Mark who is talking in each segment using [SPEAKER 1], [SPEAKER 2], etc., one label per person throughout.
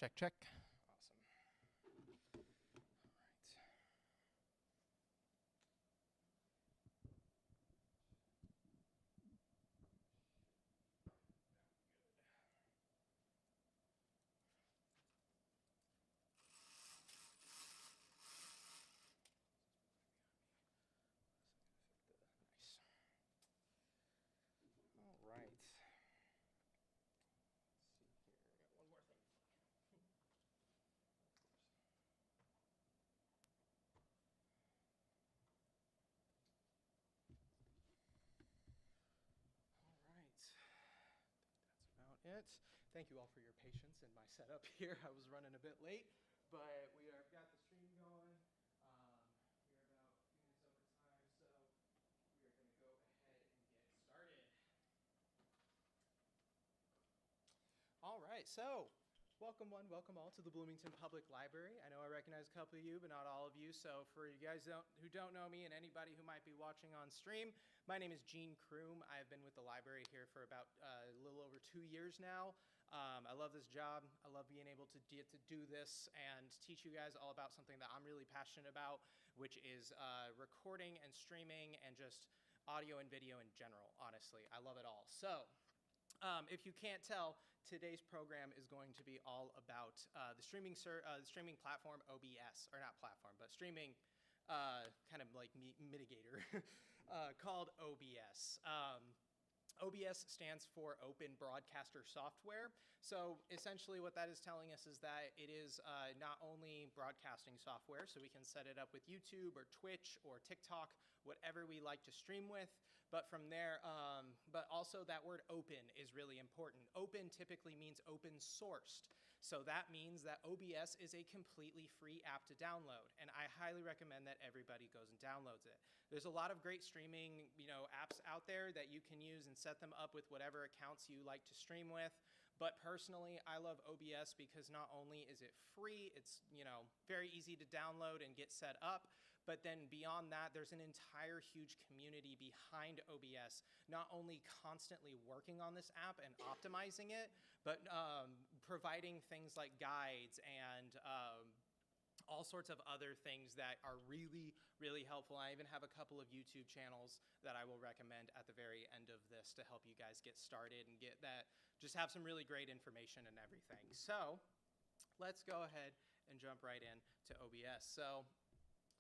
[SPEAKER 1] Check, check. Awesome. All right. Nice. All right. Let's see here. I got one more thing. All right. That's about it. Thank you all for your patience in my setup here. I was running a bit late, but we have got the stream going. We are about 2 minutes over time, so we are going to go ahead and get started. All right, so welcome all to the Bloomington Public Library. I know I recognize a couple of you, but not all of you. So for you guys who don't know me and anybody who might be watching on stream, my name is Gene Kroom. I've been with the library here for about a little over 2 years now. I love this job. I love being able to get to do this and teach you guys all about something that I'm really passionate about, which is recording and streaming and just audio and video in general, honestly. I love it all. So if you can't tell, today's program is going to be all about the streaming platform OBS, or not platform, but streaming kind of like mitigator called OBS. OBS stands for Open Broadcaster Software. So essentially what that is telling us is that it is not only broadcasting software, so we can set it up with YouTube or Twitch or TikTok, whatever we like to stream with, but from there, but also that word open is really important. Open typically means open sourced. So that means that OBS is a completely free app to download, and I highly recommend that everybody goes and downloads it. There's a lot of great streaming, apps out there that you can use and set them up with whatever accounts you like to stream with. But personally, I love OBS because not only is it free, it's very easy to download and get set up, but then beyond that, there's an entire huge community behind OBS, not only constantly working on this app and optimizing it, but providing things like guides and all sorts of other things that are really, really helpful. I even have a couple of YouTube channels that I will recommend at the very end of this to help you guys get started and just have some really great information and everything. So let's go ahead and jump right in to OBS. So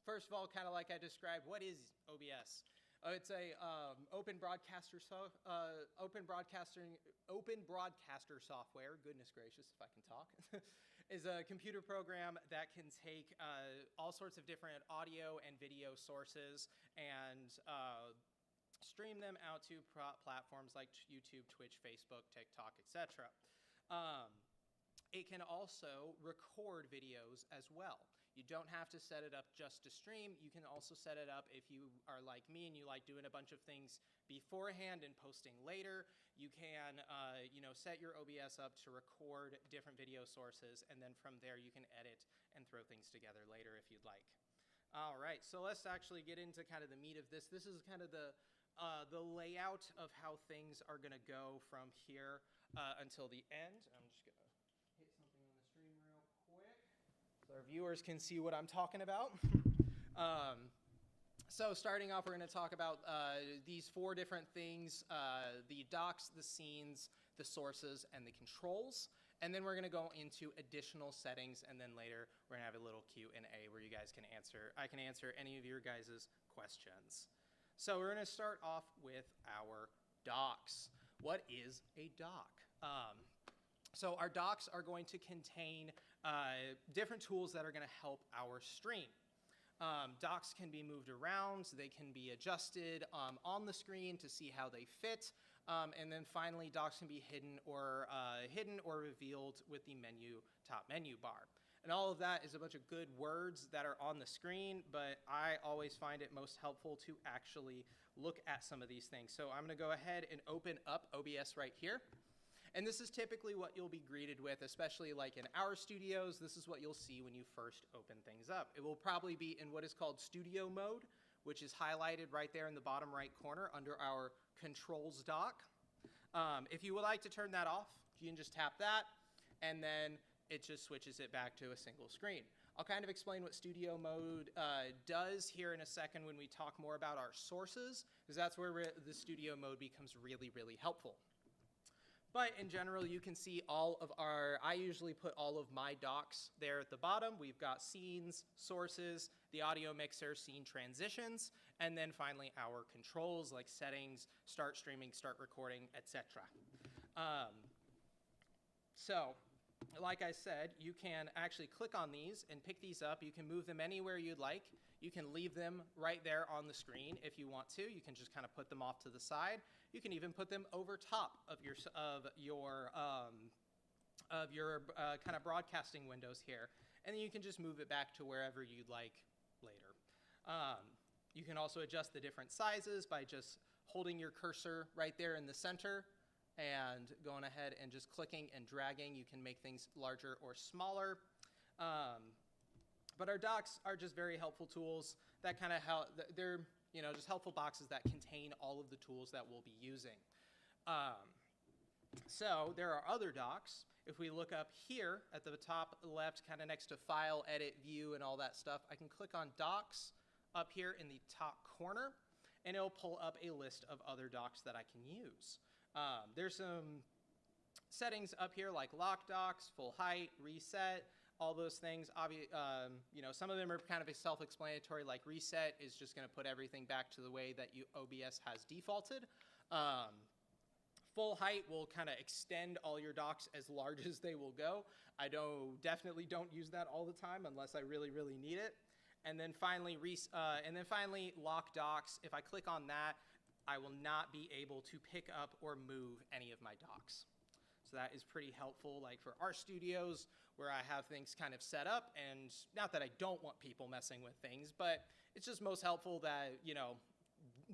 [SPEAKER 1] first of all, kind of like I described, what is OBS? It's a open broadcaster software. Goodness gracious, if I can talk, is a computer program that can take all sorts of different audio and video sources and stream them out to platforms like YouTube, Twitch, Facebook, TikTok, etc. It can also record videos as well. You don't have to set it up just to stream. You can also set it up if you are like me and you like doing a bunch of things beforehand and posting later. You can, set your OBS up to record different video sources, and then from there you can edit and throw things together later if you'd like. All right, so let's actually get into kind of the meat of this. This is kind of the layout of how things are going to go from here until the end. I'm just going to hit something on the screen real quick so our viewers can see what I'm talking about. So starting off, we're going to talk about these 4 different things, the docs, the scenes, the sources, and the controls. And then we're going to go into additional settings, and then later we're going to have a little Q&A where you guys can I can answer any of your guys' questions. So we're going to start off with our docs. What is a doc? So our docs are going to contain different tools that are going to help our stream. Docs can be moved around, so they can be adjusted on the screen to see how they fit, and then finally docs can be hidden or revealed with the top menu bar. And all of that is a bunch of good words that are on the screen, but I always find it most helpful to actually look at some of these things. So I'm going to go ahead and open up OBS right here. And this is typically what you'll be greeted with, especially like in our studios. This is what you'll see when you first open things up. It will probably be in what is called studio mode, which is highlighted right there in the bottom right corner under our controls dock. If you would like to turn that off, you can just tap that, and then it just switches it back to a single screen. I'll kind of explain what studio mode does here in a second when we talk more about our sources, because that's where the studio mode becomes really, really helpful. But in general, you can see all of I usually put all of my docks there at the bottom. We've got scenes, sources, the audio mixer, scene transitions, and then finally our controls like settings, start streaming, start recording, etc. So, like I said, you can actually click on these and pick these up. You can move them anywhere you'd like. You can leave them right there on the screen if you want to. You can just kind of put them off to the side. You can even put them over top of your kind of broadcasting windows here, and then you can just move it back to wherever you'd like later. You can also adjust the different sizes by just holding your cursor right there in the center and going ahead and just clicking and dragging. You can make things larger or smaller. But our docks are just very helpful tools that kind of help. They're just helpful boxes that contain all of the tools that we'll be using. So there are other docks. If we look up here at the top left, kind of next to File, Edit, View, and all that stuff, I can click on Docks up here in the top corner, and it'll pull up a list of other docks that I can use. There's some settings up here like lock docks, full height, reset, all those things. Some of them are kind of self-explanatory, like reset is just going to put everything back to the way that OBS has defaulted. Full height will kind of extend all your docks as large as they will go. I definitely don't use that all the time unless I really, really need it. And then finally, lock docks. If I click on that, I will not be able to pick up or move any of my docks. So that is pretty helpful, like for our studios where I have things kind of set up, and not that I don't want people messing with things, but it's just most helpful that,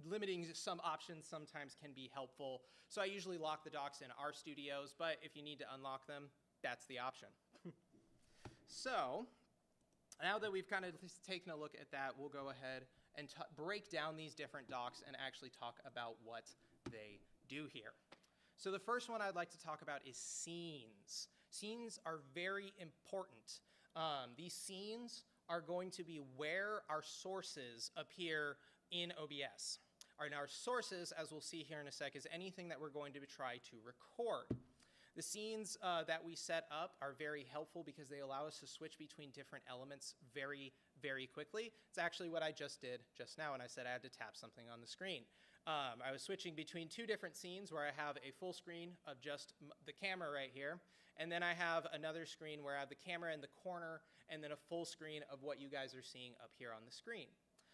[SPEAKER 1] limiting some options sometimes can be helpful. So I usually lock the docks in our studios, but if you need to unlock them, that's the option. So now that we've kind of taken a look at that, we'll go ahead and break down these different docks and actually talk about what they do here. So the first one I'd like to talk about is scenes. Scenes are very important. These scenes are going to be where our sources appear in OBS. And our sources, as we'll see here in a sec, is anything that we're going to try to record. The scenes that we set up are very helpful because they allow us to switch between different elements very, very quickly. It's actually what I just did just now when I said I had to tap something on the screen. I was switching between two different scenes where I have a full screen of just the camera right here, and then I have another screen where I have the camera in the corner, and then a full screen of what you guys are seeing up here on the screen.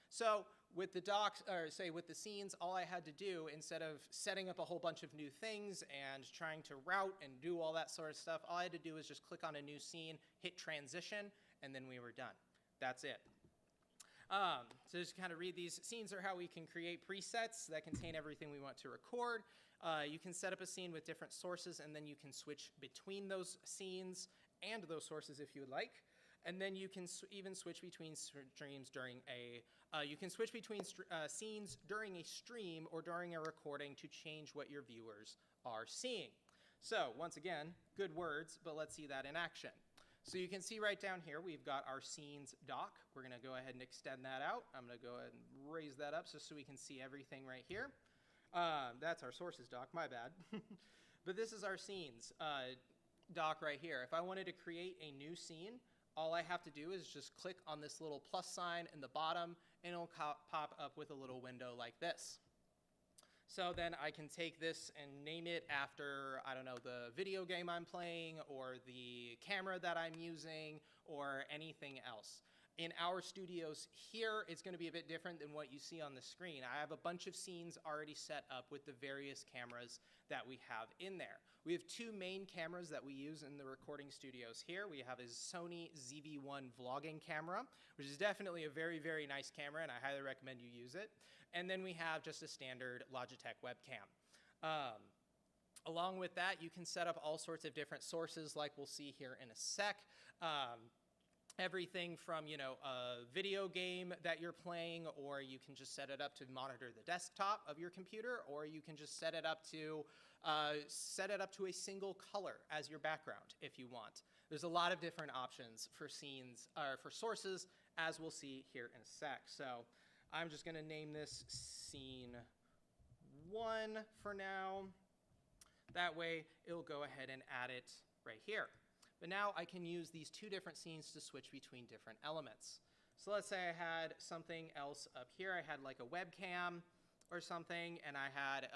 [SPEAKER 1] So with the docks, or say with the scenes, all I had to do, instead of setting up a whole bunch of new things and trying to route and do all that sort of stuff, all I had to do was just click on a new scene, hit transition, and then we were done. That's it. So just kind of read these. Scenes are how we can create presets that contain everything we want to record. You can set up a scene with different sources, and then you can switch between those scenes and those sources if you would like. And then you can even switch between streams during scenes during a stream or during a recording to change what your viewers are seeing. So once again, good words, but let's see that in action. So you can see right down here, we've got our scenes dock. We're gonna go ahead and extend that out. I'm gonna go ahead and raise that up so we can see everything right here. That's our sources dock, my bad. But this is our scenes dock right here. If I wanted to create a new scene, all I have to do is just click on this little plus sign in the bottom, and it'll pop up with a little window like this. So then I can take this and name it after, I don't know, the video game I'm playing, or the camera that I'm using, or anything else. In our studios here, it's going to be a bit different than what you see on the screen. I have a bunch of scenes already set up with the various cameras that we have in there. We have two main cameras that we use in the recording studios here. We have a Sony ZV-1 vlogging camera, which is definitely a very, very nice camera, and I highly recommend you use it. And then we have just a standard Logitech webcam. Along with that, you can set up all sorts of different sources like we'll see here in a sec. everything from, you know, a video game that you're playing, or you can just set it up to monitor the desktop of your computer, or you can just set it up to a single color as your background if you want. There's a lot of different options for scenes, or for sources, as we'll see here in a sec. So I'm just going to name this scene 1 for now. That way it'll go ahead and add it right here. But now I can use these 2 different scenes to switch between different elements. So let's say I had something else up here. I had like a webcam or something, and I had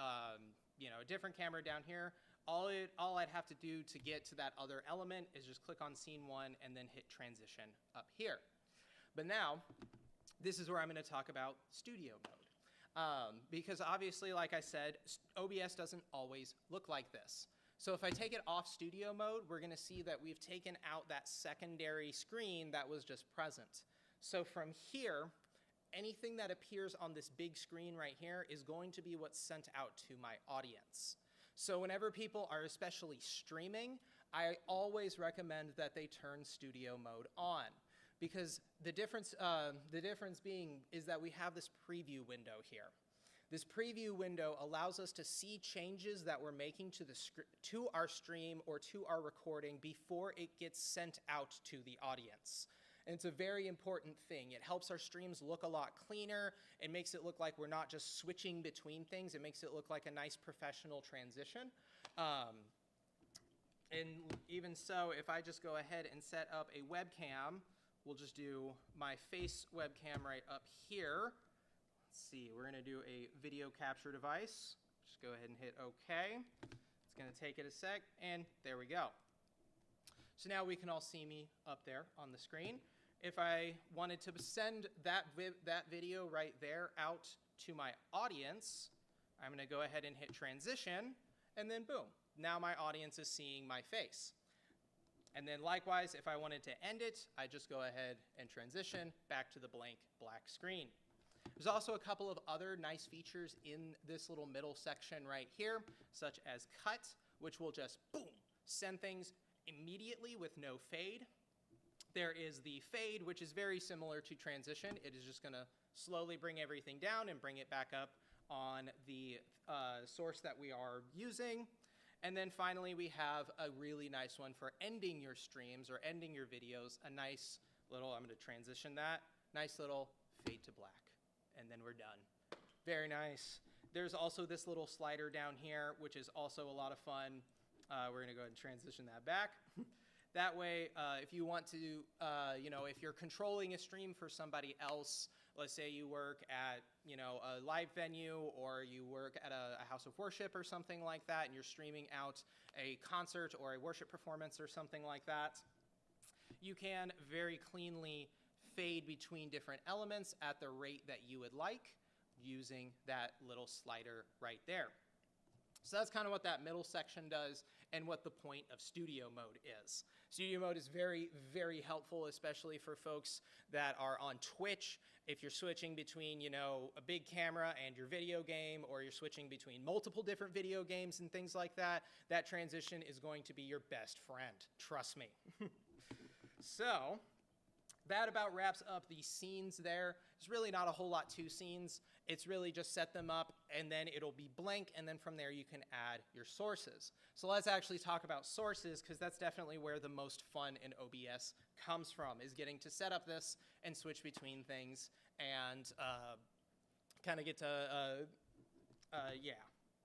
[SPEAKER 1] you know, a different camera down here. All I'd have to do to get to that other element is just click on scene 1 and then hit transition up here. But now, this is where I'm going to talk about studio mode. Because obviously, like I said, OBS doesn't always look like this. So if I take it off studio mode, we're going to see that we've taken out that secondary screen that was just present. So from here, anything that appears on this big screen right here is going to be what's sent out to my audience. So whenever people are especially streaming, I always recommend that they turn studio mode on. Because the difference being is that we have this preview window here. This preview window allows us to see changes that we're making to our stream or to our recording before it gets sent out to the audience. And it's a very important thing. It helps our streams look a lot cleaner. It makes it look like we're not just switching between things. It makes it look like a nice professional transition. And even so, if I just go ahead and set up a webcam, we'll just do my face webcam right up here. Let's see, we're going to do a video capture device. Just go ahead and hit OK. It's going to take it a sec, and there we go. So now we can all see me up there on the screen. If I wanted to send that video right there out to my audience, I'm going to go ahead and hit transition, and then boom. Now my audience is seeing my face. And then likewise, if I wanted to end it, I just go ahead and transition back to the blank black screen. There's also a couple of other nice features in this little middle section right here, such as cut, which will just, boom, send things immediately with no fade. There is the fade, which is very similar to transition. It is just going to slowly bring everything down and bring it back up on the source that we are using. And then finally, we have a really nice one for ending your streams or ending your videos. A nice little, I'm going to transition that, nice little fade to black. And then we're done. Very nice. There's also this little slider down here, which is also a lot of fun. We're going to go ahead and transition that back. That way, if you want to, you know, if you're controlling a stream for somebody else, let's say you work at, you know, a live venue, or you work at a house of worship or something like that, and you're streaming out a concert or a worship performance or something like that, you can very cleanly fade between different elements at the rate that you would like using that little slider right there. So that's kind of what that middle section does and what the point of studio mode is. Studio mode is very, very helpful, especially for folks that are on Twitch. If you're switching between, you know, a big camera and your video game, or you're switching between multiple different video games and things like that, that transition is going to be your best friend. Trust me. So that about wraps up the scenes there. There's really not a whole lot to scenes. It's really just set them up, and then it'll be blank, and then from there you can add your sources. So let's actually talk about sources, because that's definitely where the most fun in OBS comes from, is getting to set up this and switch between things and kind of get to, yeah,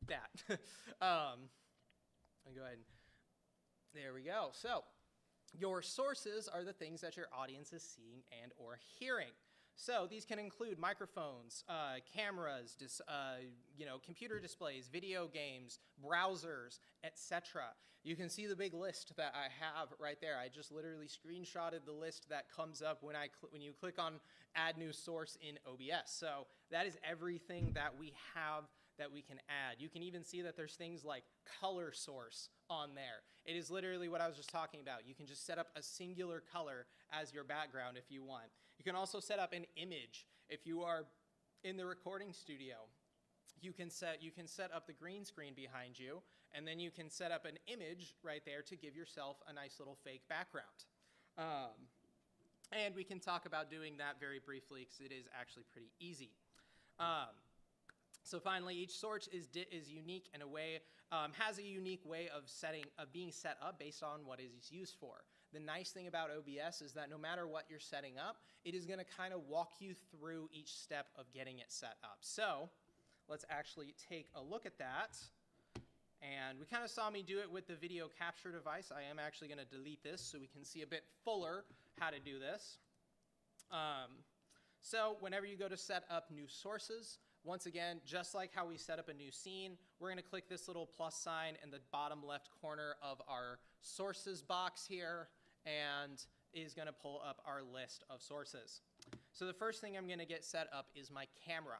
[SPEAKER 1] that. I'll go ahead and, there we go. So your sources are the things that your audience is seeing and or hearing. So these can include microphones, cameras, you know, computer displays, video games, browsers, etc. You can see the big list that I have right there. I just literally screenshotted the list that comes up when you click on Add New Source in OBS. So that is everything that we have that we can add. You can even see that there's things like color source on there. It is literally what I was just talking about. You can just set up a singular color as your background if you want. You can also set up an image. If you are in the recording studio, you can set up the green screen behind you, and then you can set up an image right there to give yourself a nice little fake background. And we can talk about doing that very briefly because it is actually pretty easy. So finally, each source is unique in a way, has a unique way of being set up based on what it is used for. The nice thing about OBS is that no matter what you're setting up, it is going to kind of walk you through each step of getting it set up. So let's actually take a look at that. And we kind of saw me do it with the video capture device. I am actually going to delete this so we can see a bit fuller how to do this. So whenever you go to set up new sources, once again, just like how we set up a new scene, we're going to click this little plus sign in the bottom left corner of our sources box here, and it is going to pull up our list of sources. So the first thing I'm going to get set up is my camera.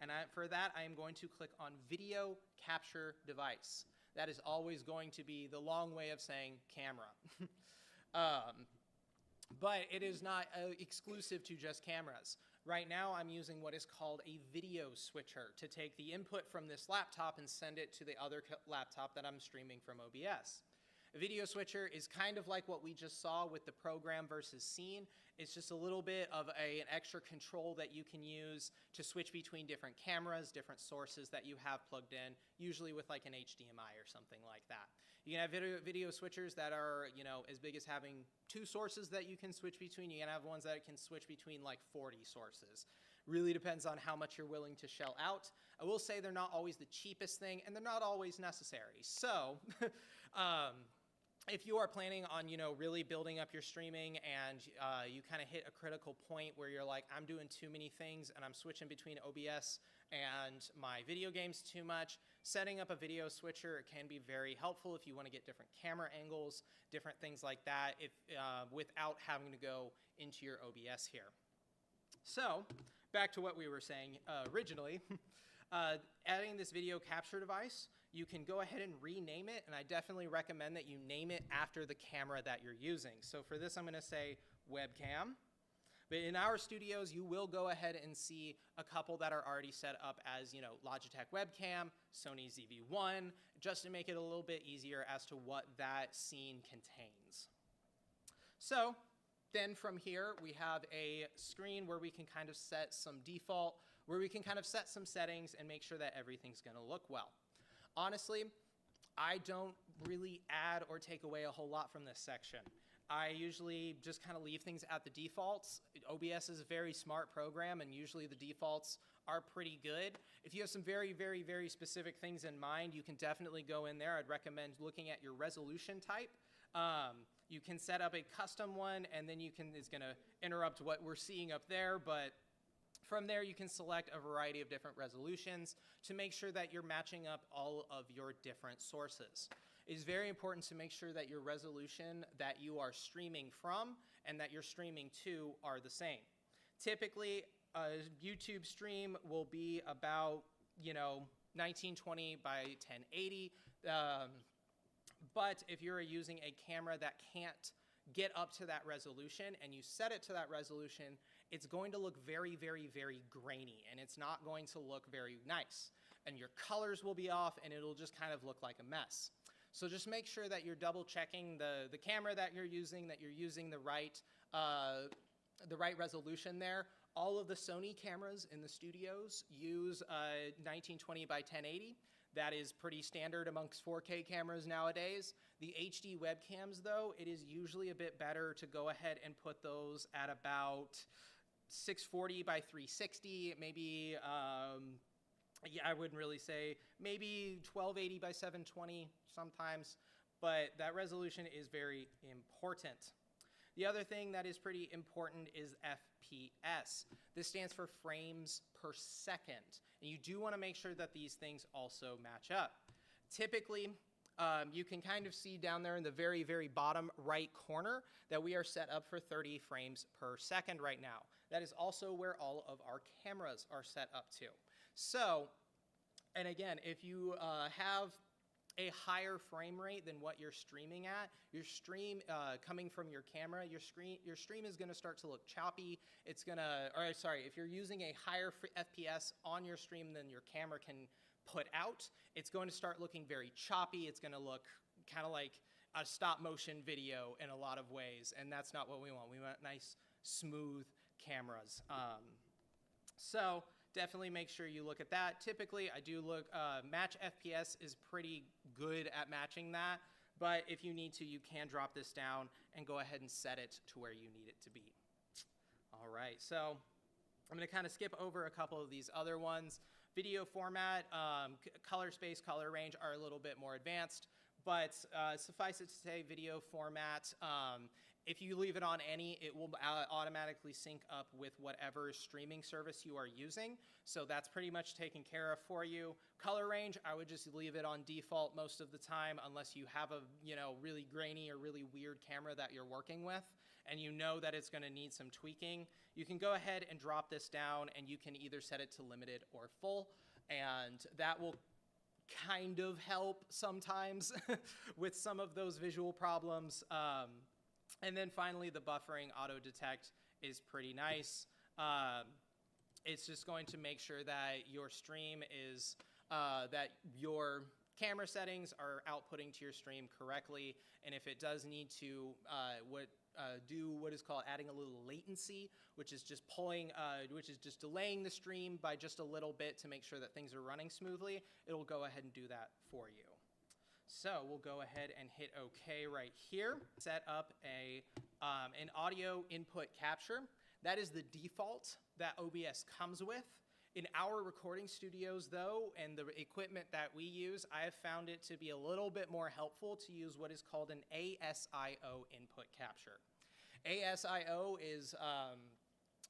[SPEAKER 1] And for that, I am going to click on Video Capture Device. That is always going to be the long way of saying camera. But it is not exclusive to just cameras. Right now, I'm using what is called a video switcher to take the input from this laptop and send it to the other laptop that I'm streaming from OBS. A video switcher is kind of like what we just saw with the program versus scene. It's just a little bit of an extra control that you can use to switch between different cameras, different sources that you have plugged in, usually with like an HDMI or something like that. You can have video switchers that are, as big as having 2 sources that you can switch between. You can have ones that can switch between like 40 sources. Really depends on how much you're willing to shell out. I will say they're not always the cheapest thing, and they're not always necessary. So, if you are planning on, really building up your streaming and you kind of hit a critical point where you're like, I'm doing too many things and I'm switching between OBS and my video games too much, setting up a video switcher can be very helpful if you want to get different camera angles, different things like that, without having to go into your OBS here. So, back to what we were saying originally, adding this video capture device, you can go ahead and rename it, and I definitely recommend that you name it after the camera that you're using. So for this, I'm going to say webcam. But in our studios, you will go ahead and see a couple that are already set up as, Logitech webcam, Sony ZV-1, just to make it a little bit easier as to what that scene contains. So then from here, we have a screen where we can kind of set some default, where we can kind of set some settings and make sure that everything's going to look well. Honestly, I don't really add or take away a whole lot from this section. I usually just kind of leave things at the defaults. OBS is a very smart program, and usually the defaults are pretty good. If you have some very, very, very specific things in mind, you can definitely go in there. I'd recommend looking at your resolution type. You can set up a custom one, and then it's going to interrupt what we're seeing up there, but from there, you can select a variety of different resolutions to make sure that you're matching up all of your different sources. It is very important to make sure that your resolution that you are streaming from and that you're streaming to are the same. Typically, a YouTube stream will be about, 1920 by 1080. But if you're using a camera that can't get up to that resolution and you set it to that resolution, it's going to look very, very, very grainy, and it's not going to look very nice. And your colors will be off, and it'll just kind of look like a mess. So just make sure that you're double checking the camera that you're using the right resolution there. All of the Sony cameras in the studios use 1920 by 1080. That is pretty standard amongst 4K cameras nowadays. The HD webcams, though, it is usually a bit better to go ahead and put those at about 640 by 360, maybe, I wouldn't really say, maybe 1280 by 720 sometimes, but that resolution is very important. The other thing that is pretty important is FPS. This stands for frames per second, and you do want to make sure that these things also match up. Typically, you can kind of see down there in the very, very bottom right corner that we are set up for 30 frames per second right now. That is also where all of our cameras are set up to. So, and again, if you have a higher frame rate than what you're streaming at, your stream coming from your camera, your stream is going to start to look choppy. It's going to, or sorry, if you're using a higher FPS on your stream than your camera can put out, it's going to start looking very choppy. It's going to look kind of like a stop motion video in a lot of ways, and that's not what we want. We want nice, smooth cameras. So definitely make sure you look at that. Typically, I do look, Match FPS is pretty good at matching that, but if you need to, you can drop this down and go ahead and set it to where you need it to be. All right, so I'm going to kind of skip over a couple of these other ones. Video format, color space, color range are a little bit more advanced, but suffice it to say, video format, if you leave it on any, it will automatically sync up with whatever streaming service you are using. So that's pretty much taken care of for you. Color range, I would just leave it on default most of the time unless you have a really grainy or really weird camera that you're working with and you know that it's going to need some tweaking. You can go ahead and drop this down and you can either set it to limited or full, and that will kind of help sometimes with some of those visual problems. And then finally, the buffering auto detect is pretty nice. It's just going to make sure that your stream is, that your camera settings are outputting to your stream correctly. And if it does need to do what is called adding a little latency, which is just delaying the stream by just a little bit to make sure that things are running smoothly, it'll go ahead and do that for you. So we'll go ahead and hit OK right here. Set up an audio input capture. That is the default that OBS comes with. In our recording studios, though, and the equipment that we use, I have found it to be a little bit more helpful to use what is called an ASIO input capture. ASIO is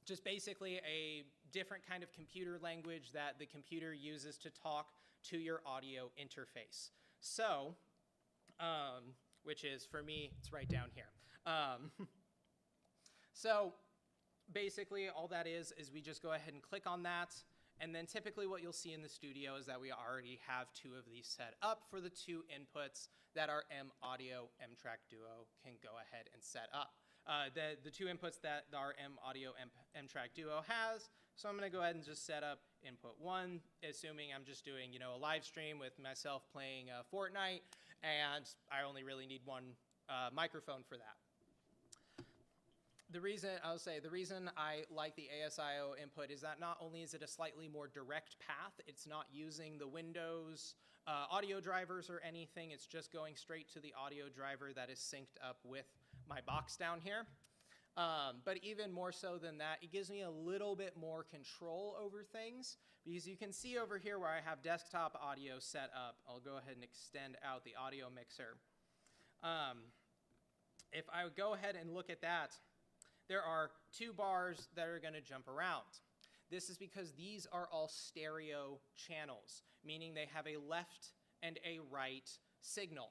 [SPEAKER 1] just basically a different kind of computer language that the computer uses to talk to your audio interface. So, which is, for me, it's right down here. So basically all that is we just go ahead and click on that, and then typically what you'll see in the studio is that we already have two of these set up for the two inputs that our M Audio M-Track Duo can go ahead and set up. The two inputs that our M Audio M-Track Duo has. So I'm going to go ahead and just set up input 1, assuming I'm just doing, a live stream with myself playing Fortnite, and I only really need one microphone for that. The reason I like the ASIO input is that not only is it a slightly more direct path, it's not using the Windows audio drivers or anything, it's just going straight to the audio driver that is synced up with my box down here. But even more so than that, it gives me a little bit more control over things, because you can see over here where I have desktop audio set up. I'll go ahead and extend out the audio mixer. If I would go ahead and look at that, there are two bars that are going to jump around. This is because these are all stereo channels, meaning they have a left and a right signal,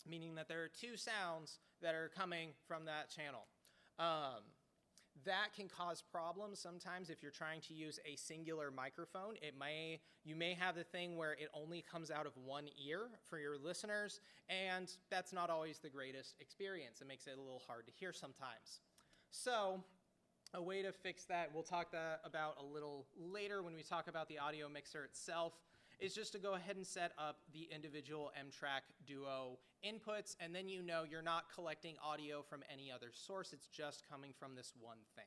[SPEAKER 1] meaning that there are two sounds that are coming from that channel. That can cause problems sometimes if you're trying to use a singular microphone. You may have the thing where it only comes out of one ear for your listeners, and that's not always the greatest experience. It makes it a little hard to hear sometimes. So a way to fix that, we'll talk about a little later when we talk about the audio mixer itself, is just to go ahead and set up the individual M-Track Duo inputs, and then you're not collecting audio from any other source. It's just coming from this one thing.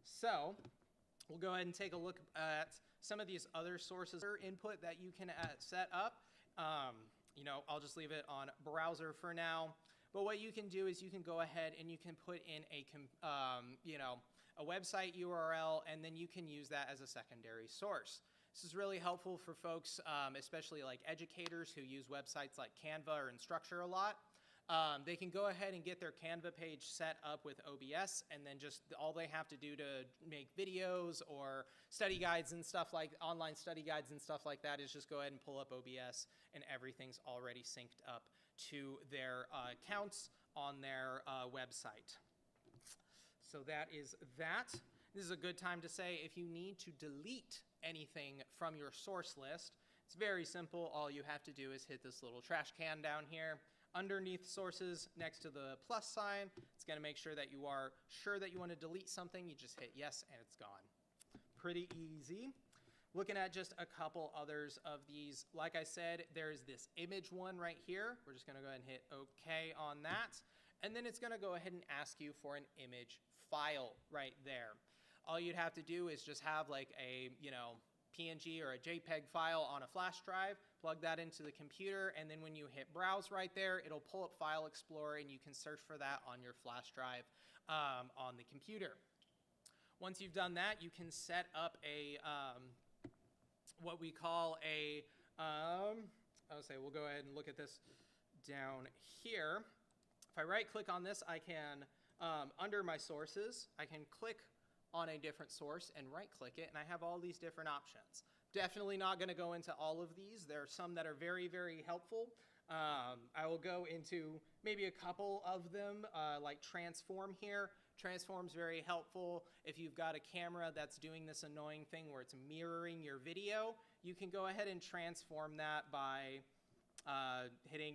[SPEAKER 1] So we'll go ahead and take a look at some of these other sources or input that you can set up. I'll just leave it on browser for now. But what you can do is you can go ahead and you can put in a website URL, and then you can use that as a secondary source. This is really helpful for folks, especially like educators who use websites like Canva or Instructure a lot. They can go ahead and get their Canva page set up with OBS, and then just all they have to do to make videos or study guides and stuff like online study guides and stuff like that is just go ahead and pull up OBS, and everything's already synced up to their accounts on their website. So that is that. This is a good time to say if you need to delete anything from your source list, it's very simple. All you have to do is hit this little trash can down here. Underneath sources, next to the plus sign, it's going to make sure that you are sure that you want to delete something. You just hit yes, and it's gone. Pretty easy. Looking at just a couple others of these, like I said, there's this image one right here. We're just going to go ahead and hit OK on that. And then it's going to go ahead and ask you for an image file right there. All you'd have to do is just have like a, PNG or a JPEG file on a flash drive, plug that into the computer, and then when you hit browse right there, it'll pull up File Explorer and you can search for that on your flash drive on the computer. Once you've done that, you can set up a, what we call a, I'll say we'll go ahead and look at this down here. If I right click on this, I can, under my sources, I can click on a different source and right click it, and I have all these different options. Definitely not going to go into all of these. There are some that are very, very helpful. I will go into maybe a couple of them, like transform here. Transform's very helpful. If you've got a camera that's doing this annoying thing where it's mirroring your video, you can go ahead and transform that by hitting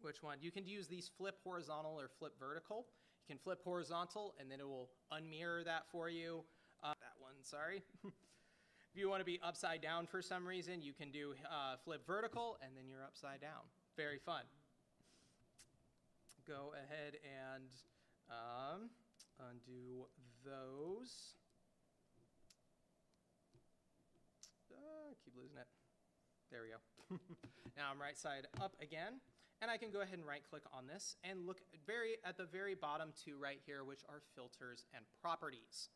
[SPEAKER 1] which one? You can use these flip horizontal or flip vertical. You can flip horizontal and then it will unmirror that for you. That one, sorry. If you want to be upside down for some reason, you can do flip vertical and then you're upside down. Very fun. Go ahead and undo those. Keep losing it. There we go. Now I'm right side up again. And I can go ahead and right click on this and look at the very bottom two right here, which are filters and properties.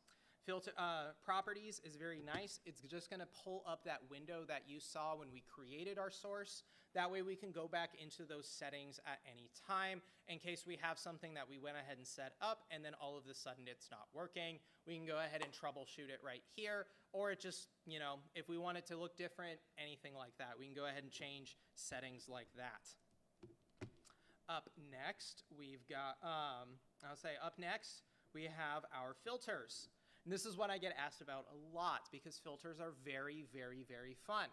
[SPEAKER 1] Properties is very nice. It's just going to pull up that window that you saw when we created our source. That way we can go back into those settings at any time in case we have something that we went ahead and set up and then all of a sudden it's not working. We can go ahead and troubleshoot it right here, or it just, if we want it to look different, anything like that, we can go ahead and change settings like that. Up next, we've got, up next, we have our filters. And this is what I get asked about a lot because filters are very, very, very fun.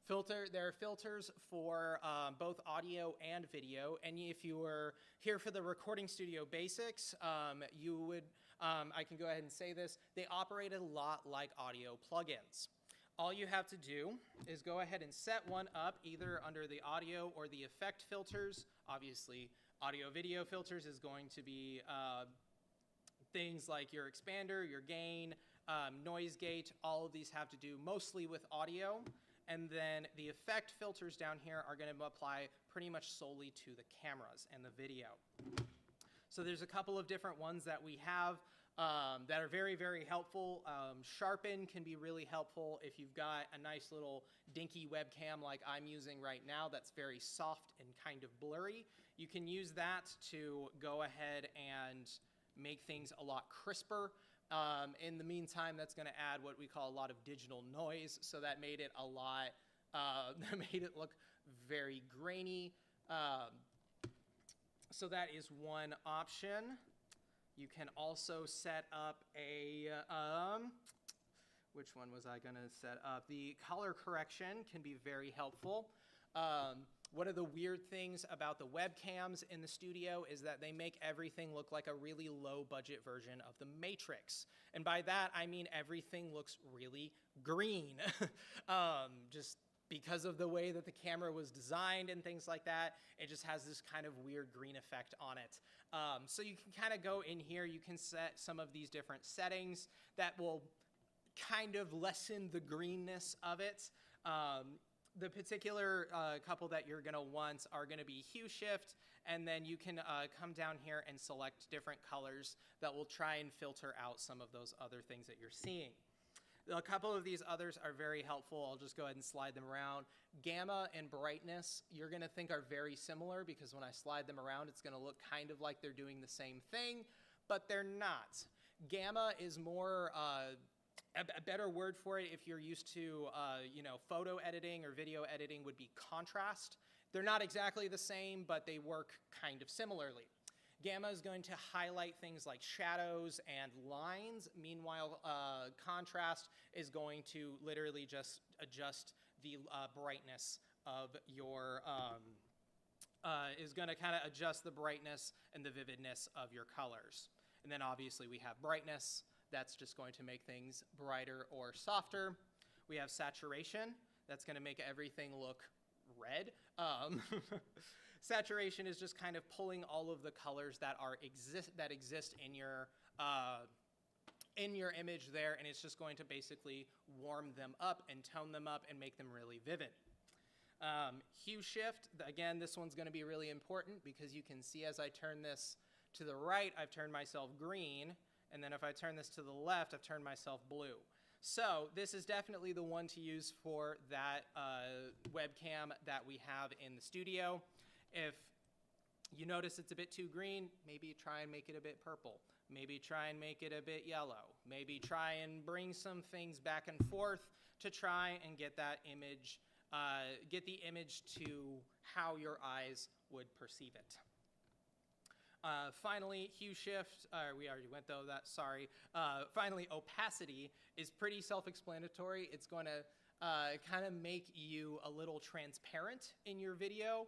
[SPEAKER 1] There are filters for both audio and video. And if you were here for the Recording Studio Basics, you would, I can go ahead and say this, they operate a lot like audio plugins. All you have to do is go ahead and set one up either under the audio or the effect filters. Obviously, audio video filters is going to be things like your expander, your gain, noise gate. All of these have to do mostly with audio. And then the effect filters down here are going to apply pretty much solely to the cameras and the video. So there's a couple of different ones that we have that are very, very helpful. Sharpen can be really helpful if you've got a nice little dinky webcam like I'm using right now that's very soft and kind of blurry. You can use that to go ahead and make things a lot crisper. In the meantime, that's going to add what we call a lot of digital noise, so that made it a lot, that made it look very grainy. So that is one option. You can also set up a, which one was I going to set up? The color correction can be very helpful. One of the weird things about the webcams in the studio is that they make everything look like a really low budget version of the Matrix. And by that, I mean everything looks really green. Just because of the way that the camera was designed and things like that, it just has this kind of weird green effect on it. So you can kind of go in here, you can set some of these different settings that will kind of lessen the greenness of it. The particular couple that you're going to want are going to be hue shift, and then you can come down here and select different colors that will try and filter out some of those other things that you're seeing. A couple of these others are very helpful. I'll just go ahead and slide them around. Gamma and brightness, you're going to think are very similar because when I slide them around, it's going to look kind of like they're doing the same thing, but they're not. Gamma is more, a better word for it if you're used to, photo editing or video editing would be contrast. They're not exactly the same, but they work kind of similarly. Gamma is going to highlight things like shadows and lines. Meanwhile, contrast is going to literally just adjust the brightness of your, is going to kind of adjust the brightness and the vividness of your colors. And then obviously we have brightness. That's just going to make things brighter or softer. We have saturation. That's going to make everything look red. Saturation is just kind of pulling all of the colors that exist in your image there, and it's just going to basically warm them up and tone them up and make them really vivid. Hue shift, again, this one's going to be really important because you can see as I turn this to the right, I've turned myself green, and then if I turn this to the left, I've turned myself blue. So this is definitely the one to use for that webcam that we have in the studio. If you notice it's a bit too green, maybe try and make it a bit purple. Maybe try and make it a bit yellow. Maybe try and bring some things back and forth to try and get that image, get the image to how your eyes would perceive it. Finally, hue shift, we already went though that, sorry. Finally, opacity is pretty self-explanatory. It's going to kind of make you a little transparent in your video.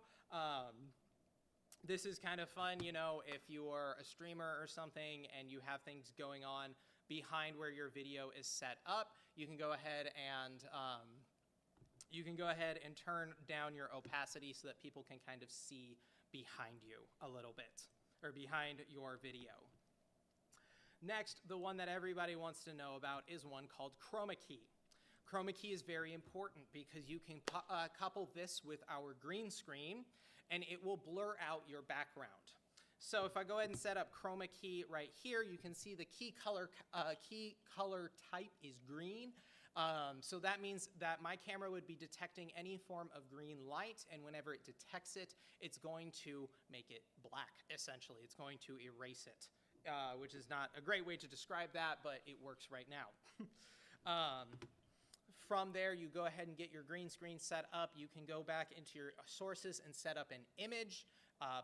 [SPEAKER 1] This is kind of fun, you know, if you're a streamer or something and you have things going on behind where your video is set up, you can go ahead and turn down your opacity so that people can kind of see behind you a little bit, or behind your video. Next, the one that everybody wants to know about is one called chroma key. Chroma key is very important because you can couple this with our green screen and it will blur out your background. So if I go ahead and set up chroma key right here, you can see the key color type is green. So that means that my camera would be detecting any form of green light, and whenever it detects it, it's going to make it black, essentially. It's going to erase it, which is not a great way to describe that, but it works right now. From there, you go ahead and get your green screen set up. You can go back into your sources and set up an image,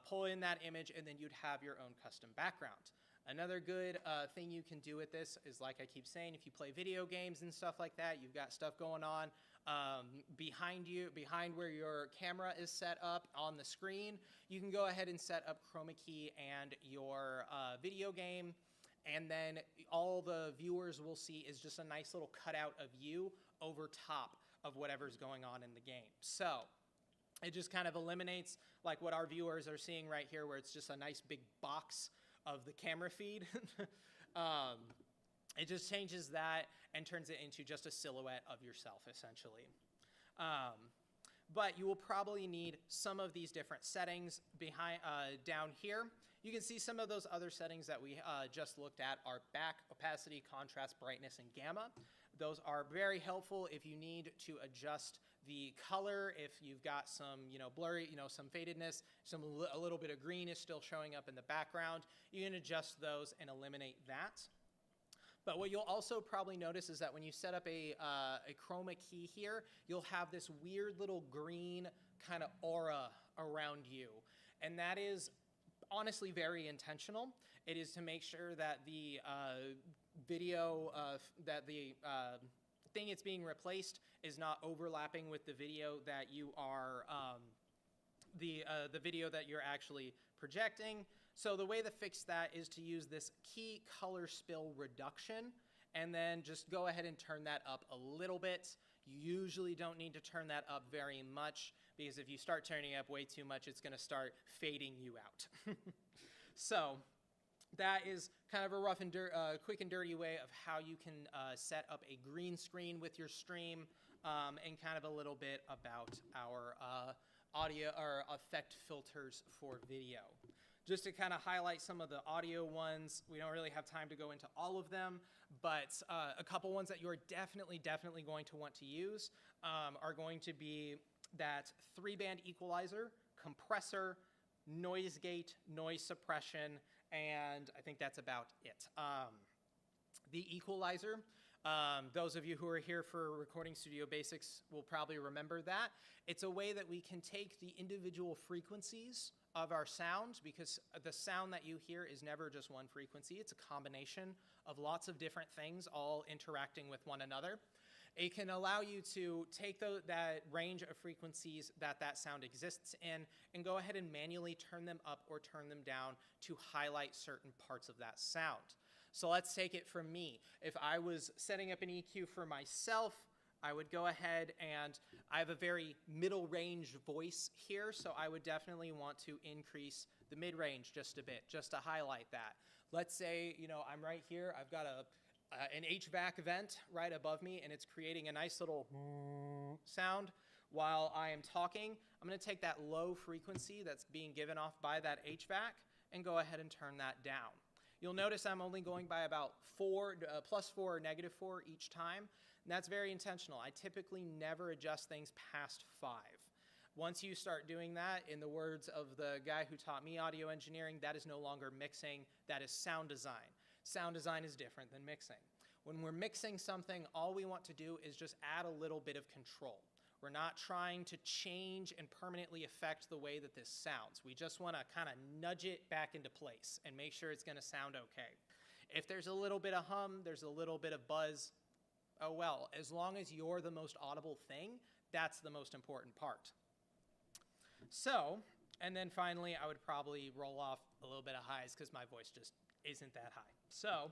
[SPEAKER 1] pull in that image, and then you'd have your own custom background. Another good thing you can do with this is, like I keep saying, if you play video games and stuff like that, you've got stuff going on behind you, behind where your camera is set up on the screen, you can go ahead and set up chroma key and your video game, and then all the viewers will see is just a nice little cutout of you over top of whatever's going on in the game. So it just kind of eliminates like what our viewers are seeing right here, where it's just a nice big box of the camera feed. It just changes that and turns it into just a silhouette of yourself, essentially. But you will probably need some of these different settings down here. You can see some of those other settings that we just looked at are back, opacity, contrast, brightness, and gamma. Those are very helpful if you need to adjust the color, if you've got some, blurry, some fadedness, a little bit of green is still showing up in the background. You can adjust those and eliminate that. But what you'll also probably notice is that when you set up a chroma key here, you'll have this weird little green kind of aura around you. And that is honestly very intentional. It is to make sure that the thing it's being replaced is not overlapping with the video that you are, the video that you're actually projecting. So the way to fix that is to use this key color spill reduction, and then just go ahead and turn that up a little bit. You usually don't need to turn that up very much, because if you start turning it up way too much, it's going to start fading you out. So that is kind of a rough and quick and dirty way of how you can set up a green screen with your stream, and kind of a little bit about our audio or effect filters for video. Just to kind of highlight some of the audio ones, we don't really have time to go into all of them, but a couple ones that you're definitely going to want to use are going to be that 3-band equalizer, compressor, noise gate, noise suppression, and I think that's about it. The equalizer, those of you who are here for Recording Studio Basics will probably remember that. It's a way that we can take the individual frequencies of our sound, because the sound that you hear is never just one frequency. It's a combination of lots of different things all interacting with one another. It can allow you to take that range of frequencies that sound exists in and go ahead and manually turn them up or turn them down to highlight certain parts of that sound. So let's take it from me. If I was setting up an EQ for myself, I would go ahead and I have a very middle range voice here, so I would definitely want to increase the mid range just a bit, just to highlight that. Let's say, you know, I'm right here, I've got an HVAC vent right above me, and it's creating a nice little sound while I am talking. I'm going to take that low frequency that's being given off by that HVAC and go ahead and turn that down. You'll notice I'm only going by about +4 or -4 each time, and that's very intentional. I typically never adjust things past 5. Once you start doing that, in the words of the guy who taught me audio engineering, that is no longer mixing, that is sound design. Sound design is different than mixing. When we're mixing something, all we want to do is just add a little bit of control. We're not trying to change and permanently affect the way that this sounds. We just want to kind of nudge it back into place and make sure it's going to sound okay. If there's a little bit of hum, there's a little bit of buzz, oh well. As long as you're the most audible thing, that's the most important part. So, and then finally, I would probably roll off a little bit of highs because my voice just isn't that high. So,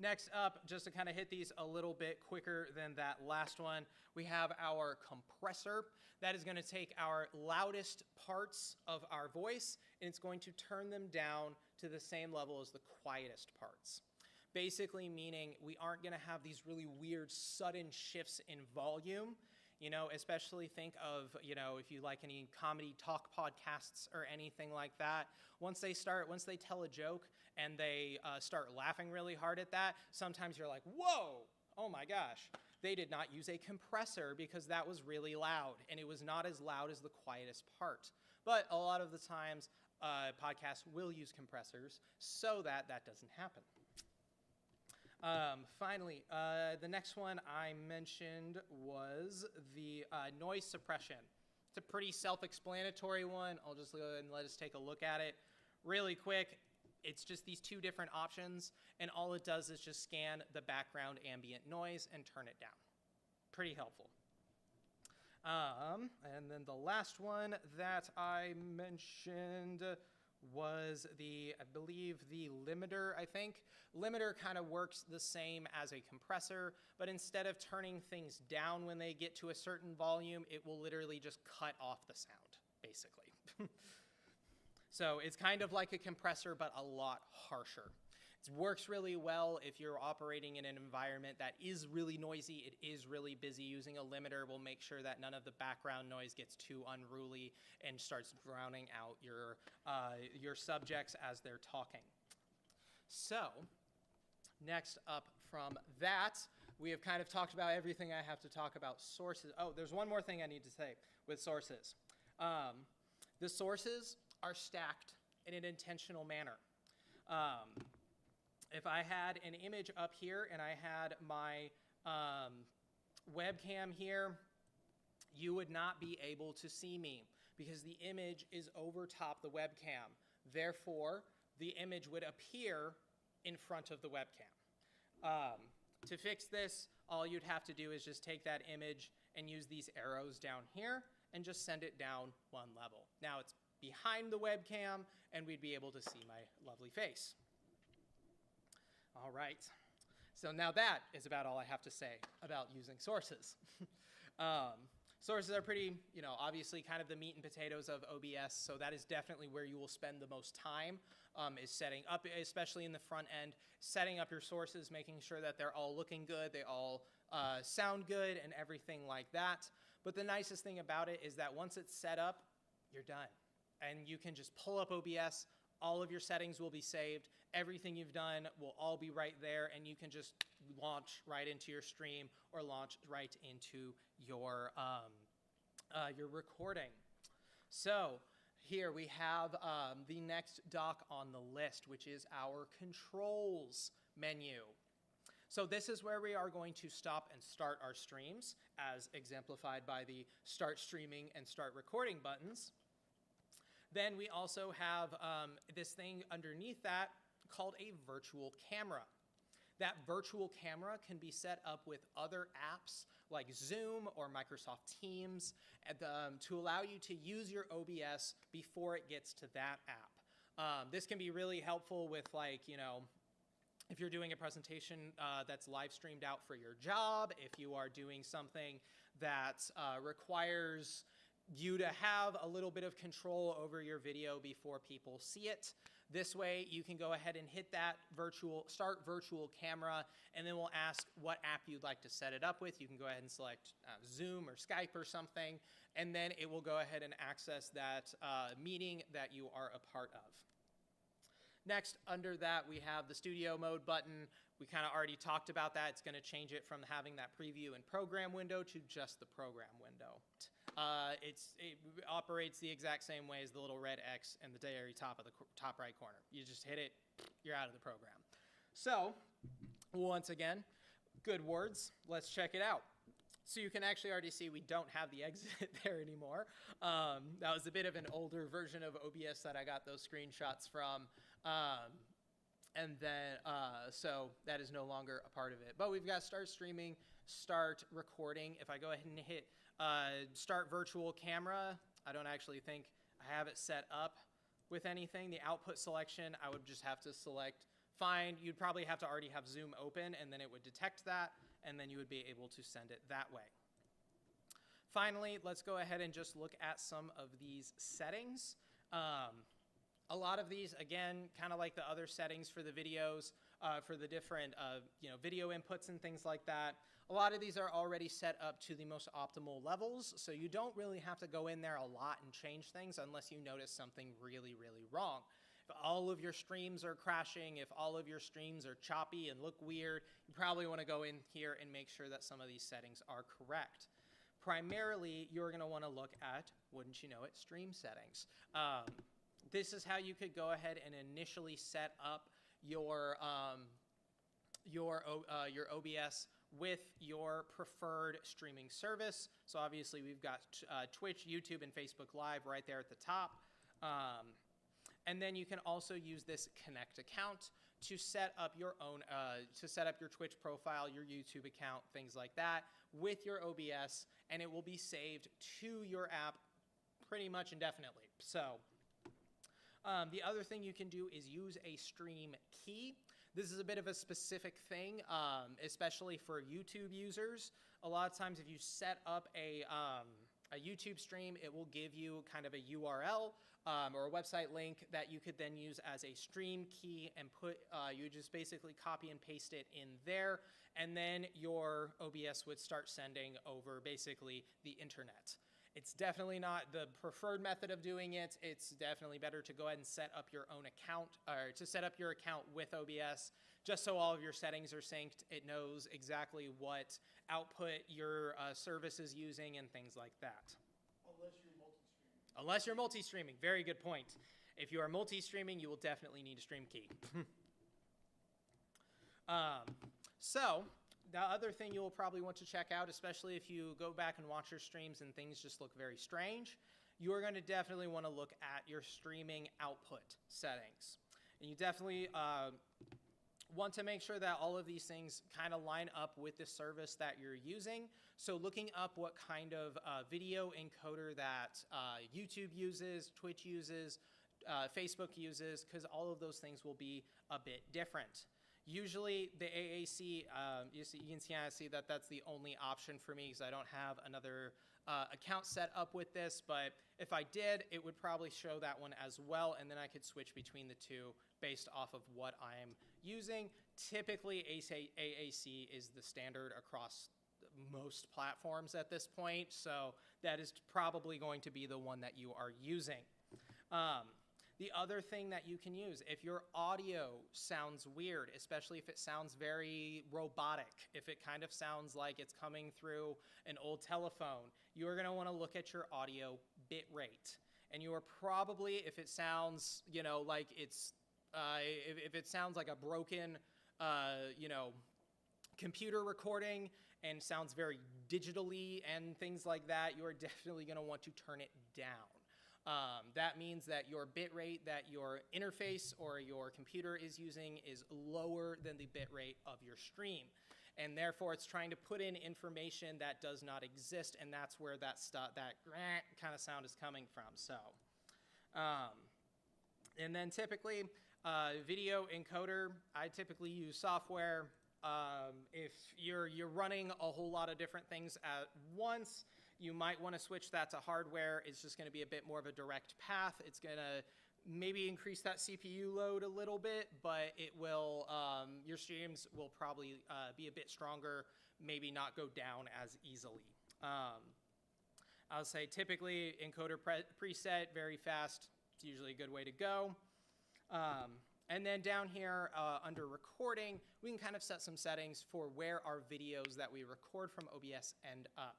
[SPEAKER 1] next up, just to kind of hit these a little bit quicker than that last one, we have our compressor. That is going to take our loudest parts of our voice, and it's going to turn them down to the same level as the quietest parts. Basically meaning we aren't going to have these really weird sudden shifts in volume. You know, especially think of, you know, if you like any comedy talk podcasts or anything like that. Once they tell a joke and they start laughing really hard at that, sometimes you're like, whoa, oh my gosh. They did not use a compressor because that was really loud, and it was not as loud as the quietest part. But a lot of the times, podcasts will use compressors so that that doesn't happen. Finally, the next one I mentioned was the noise suppression. It's a pretty self-explanatory one. I'll just go ahead and let us take a look at it really quick. It's just these two different options, and all it does is just scan the background ambient noise and turn it down. Pretty helpful. And then the last one that I mentioned was I believe the limiter, I think. Limiter kind of works the same as a compressor, but instead of turning things down when they get to a certain volume, it will literally just cut off the sound, basically. So it's kind of like a compressor, but a lot harsher. It works really well if you're operating in an environment that is really noisy, it is really busy. Using a limiter will make sure that none of the background noise gets too unruly and starts drowning out your subjects as they're talking. So, next up from that, we have kind of talked about everything I have to talk about. Sources. Oh, there's one more thing I need to say with sources. The sources are stacked in an intentional manner. If I had an image up here and I had my webcam here, you would not be able to see me because the image is over top the webcam. Therefore, the image would appear in front of the webcam. To fix this, all you'd have to do is just take that image and use these arrows down here and just send it down one level. Now it's behind the webcam and we'd be able to see my lovely face. All right, so now that is about all I have to say about using sources. Sources are pretty, obviously kind of the meat and potatoes of OBS, so that is definitely where you will spend the most time, is setting up, especially in the front end, setting up your sources, making sure that they're all looking good, they all sound good, and everything like that. But the nicest thing about it is that once it's set up, you're done. And you can just pull up OBS, all of your settings will be saved, everything you've done will all be right there, and you can just launch right into your stream or launch right into your recording. So here we have the next dock on the list, which is our controls menu. So this is where we are going to stop and start our streams, as exemplified by the start streaming and start recording buttons. Then we also have this thing underneath that called a virtual camera. That virtual camera can be set up with other apps like Zoom or Microsoft Teams to allow you to use your OBS before it gets to that app. This can be really helpful with, like, if you're doing a presentation that's live streamed out for your job, if you are doing something that requires you to have a little bit of control over your video before people see it. This way, you can go ahead and hit that start virtual camera, and then we'll ask what app you'd like to set it up with. You can go ahead and select Zoom or Skype or something, and then it will go ahead and access that meeting that you are a part of. Next, under that, we have the studio mode button. We kind of already talked about that. It's going to change it from having that preview and program window to just the program window. It operates the exact same way as the little red X in the very top of the top right corner. You just hit it, you're out of the program. So, once again, good words. Let's check it out. So you can actually already see we don't have the exit there anymore. That was a bit of an older version of OBS that I got those screenshots from. And then, so that is no longer a part of it. But we've got start streaming, start recording. If I go ahead and hit start virtual camera, I don't actually think I have it set up with anything. The output selection, I would just have to select find. You'd probably have to already have Zoom open, and then it would detect that, and then you would be able to send it that way. Finally, let's go ahead and just look at some of these settings. A lot of these, again, kind of like the other settings for the videos, for the different video inputs and things like that. A lot of these are already set up to the most optimal levels, so you don't really have to go in there a lot and change things unless you notice something really, really wrong. If all of your streams are crashing, if all of your streams are choppy and look weird, you probably want to go in here and make sure that some of these settings are correct. Primarily, you're going to want to look at, wouldn't you know it, stream settings. This is how you could go ahead and initially set up your OBS with your preferred streaming service. So obviously we've got Twitch, YouTube, and Facebook Live right there at the top. And then you can also use this Connect account to set up your own, to set up your Twitch profile, your YouTube account, things like that with your OBS, and it will be saved to your app pretty much indefinitely. So the other thing you can do is use a stream key. This is a bit of a specific thing, especially for YouTube users. A lot of times if you set up a YouTube stream, it will give you kind of a URL or a website link that you could then use as a stream key and put, you just basically copy and paste it in there, and then your OBS would start sending over basically the internet. It's definitely not the preferred method of doing it. It's definitely better to go ahead and set up your own account, or to set up your account with OBS, just so all of your settings are synced. It knows exactly what output your service is using and things like that.
[SPEAKER 2] Unless you're multi-streaming.
[SPEAKER 1] Unless you're multi-streaming. Very good point. If you are multi-streaming, you will definitely need a stream key. So, the other thing you'll probably want to check out, especially if you go back and watch your streams and things just look very strange, you are going to definitely want to look at your streaming output settings. And you definitely want to make sure that all of these things kind of line up with the service that you're using. So looking up what kind of video encoder that YouTube uses, Twitch uses, Facebook uses, because all of those things will be a bit different. Usually the AAC, you can see that that's the only option for me because I don't have another account set up with this, but if I did, it would probably show that one as well, and then I could switch between the two based off of what I'm using. Typically, AAC is the standard across most platforms at this point, so that is probably going to be the one that you are using. The other thing that you can use, if your audio sounds weird, especially if it sounds very robotic, if it kind of sounds like it's coming through an old telephone, you are going to want to look at your audio bit rate. And you are probably, if it sounds, like it's, if it sounds like a broken, computer recording and sounds very digitally and things like that, you are definitely going to want to turn it down. That means that your bit rate that your interface or your computer is using is lower than the bit rate of your stream. And therefore, it's trying to put in information that does not exist, and that's where that kind of sound is coming from. So, and then typically, Video encoder, I typically use software. If you're running a whole lot of different things at once, you might want to switch that to hardware. It's just going to be a bit more of a direct path. It's going to maybe increase that CPU load a little bit, but it will, your streams will probably be a bit stronger, maybe not go down as easily. I'll say typically encoder preset, very fast. It's usually a good way to go. And then down here under recording, we can kind of set some settings for where our videos that we record from OBS end up.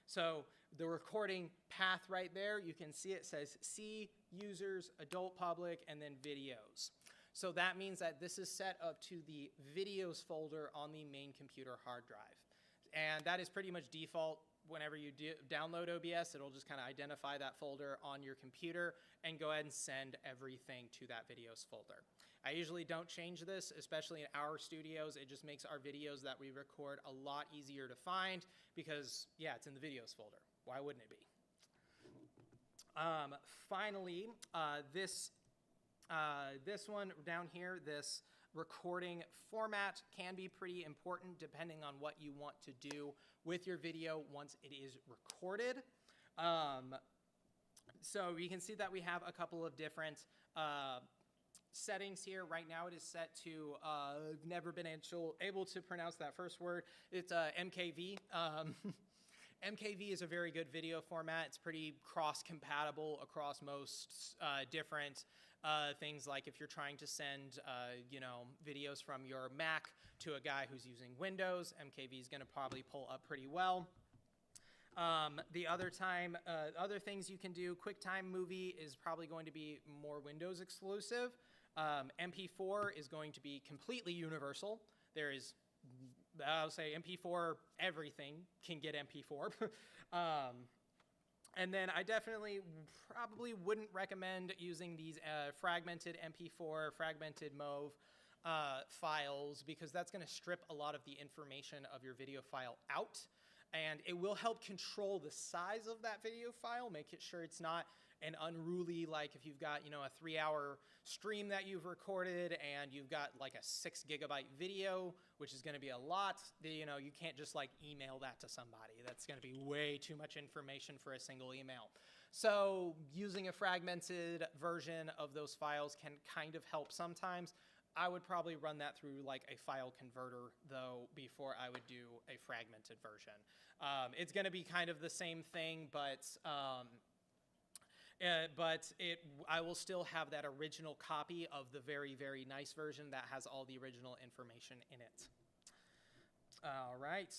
[SPEAKER 1] So the recording path right there, you can see it says C, users, adult public, and then videos. So that means that this is set up to the videos folder on the main computer hard drive. And that is pretty much default. Whenever you download OBS, it'll just kind of identify that folder on your computer and go ahead and send everything to that videos folder. I usually don't change this, especially in our studios. It just makes our videos that we record a lot easier to find because, yeah, it's in the videos folder. Why wouldn't it be? Finally, this one down here, this recording format can be pretty important depending on what you want to do with your video once it is recorded. So you can see that we have a couple of different settings here. Right now it is set to, I've never been able to pronounce that first word. It's MKV. MKV is a very good video format. It's pretty cross-compatible across most different things, like if you're trying to send videos from your Mac to a guy who's using Windows, MKV is going to probably pull up pretty well. The other things you can do, QuickTime Movie is probably going to be more Windows exclusive. MP4 is going to be completely universal. There is, I'll say MP4, everything can get MP4. And then I definitely probably wouldn't recommend using these fragmented MP4, fragmented MOV files, because that's going to strip a lot of the information of your video file out. And it will help control the size of that video file, make it sure it's not an unruly, like if you've got, a 3-hour stream that you've recorded and you've got like a 6 gigabyte video, which is going to be a lot, you can't just like email that to somebody. That's going to be way too much information for a single email. So using a fragmented version of those files can kind of help sometimes. I would probably run that through like a file converter, though, before I would do a fragmented version. It's going to be kind of the same thing, but I will still have that original copy of the very, very nice version that has all the original information in it. All right.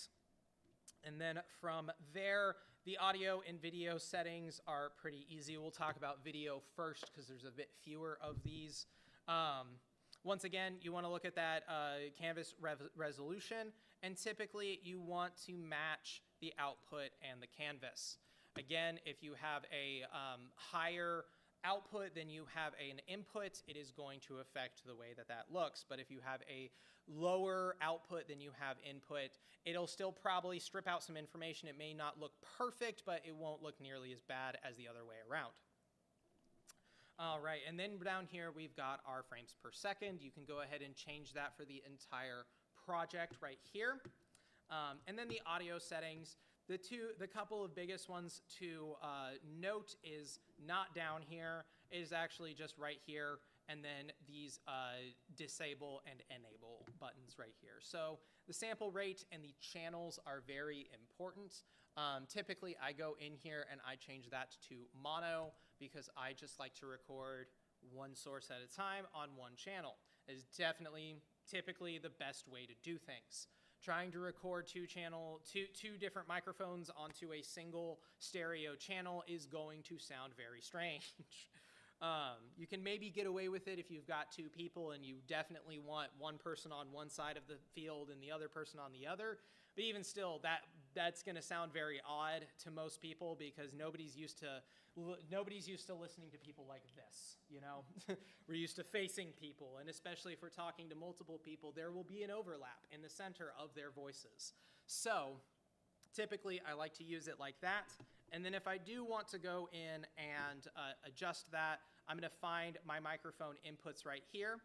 [SPEAKER 1] And then from there, the audio and video settings are pretty easy. We'll talk about video first because there's a bit fewer of these. Once again, you want to look at that canvas resolution, and typically you want to match the output and the canvas. Again, if you have a higher output than you have an input, it is going to affect the way that looks. But if you have a lower output than you have input, it'll still probably strip out some information. It may not look perfect, but it won't look nearly as bad as the other way around. All right, and then down here we've got our frames per second. You can go ahead and change that for the entire project right here. And then the audio settings. The couple of biggest ones to note is not down here. It is actually just right here, and then these disable and enable buttons right here. So the sample rate and the channels are very important. Typically, I go in here and I change that to mono because I just like to record one source at a time on one channel. It is typically the best way to do things. Trying to record two different microphones onto a single stereo channel is going to sound very strange. You can maybe get away with it if you've got two people and you definitely want one person on one side of the field and the other person on the other. But even still, that's going to sound very odd to most people because nobody's used to listening to people like this, We're used to facing people, and especially if we're talking to multiple people, there will be an overlap in the center of their voices. So typically, I like to use it like that. And then if I do want to go in and adjust that, I'm going to find my microphone inputs right here.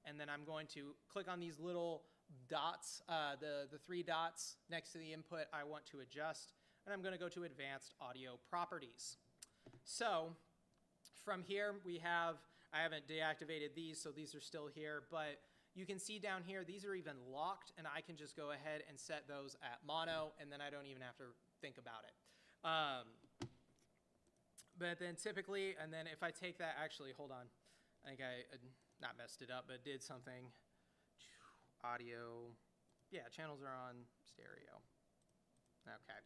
[SPEAKER 1] and then I'm going to click on these little dots, the three dots next to the input I want to adjust, and I'm going to go to Advanced Audio Properties. So from here we have, I haven't deactivated these, so these are still here, but you can see down here, these are even locked, and I can just go ahead and set those at mono, and then I don't even have to think about it. But then typically, and then if I take that, actually, hold on. I think I not messed it up, but did something. Audio, yeah, channels are on stereo. Okay.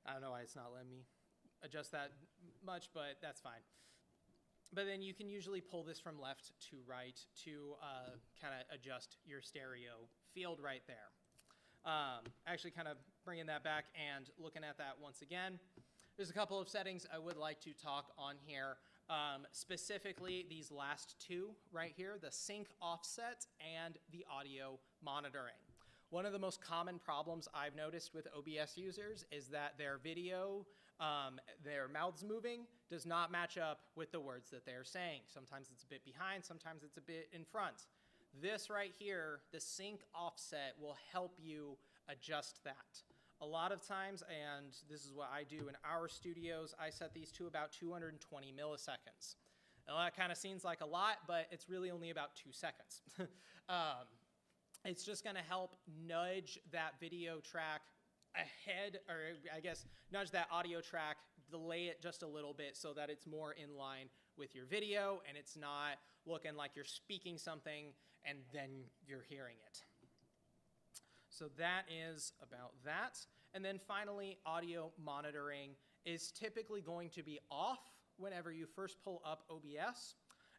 [SPEAKER 1] I don't know why it's not letting me adjust that much, but that's fine. But then you can usually pull this from left to right to kind of adjust your stereo field right there. Actually kind of bringing that back and looking at that once again. There's a couple of settings I would like to talk on here. Specifically these last two right here, the sync offset and the audio monitoring. One of the most common problems I've noticed with OBS users is that their video, their mouths moving, does not match up with the words that they're saying. Sometimes it's a bit behind, sometimes it's a bit in front. This right here, the sync offset, will help you adjust that. A lot of times, and this is what I do in our studios, I set these to about 220 milliseconds. Now that kind of seems like a lot, but it's really only about 2 seconds. It's just going to help nudge that video track ahead, or I guess nudge that audio track, delay it just a little bit so that it's more in line with your video and it's not looking like you're speaking something and then you're hearing it. So that is about that. And then finally, audio monitoring is typically going to be off whenever you first pull up OBS.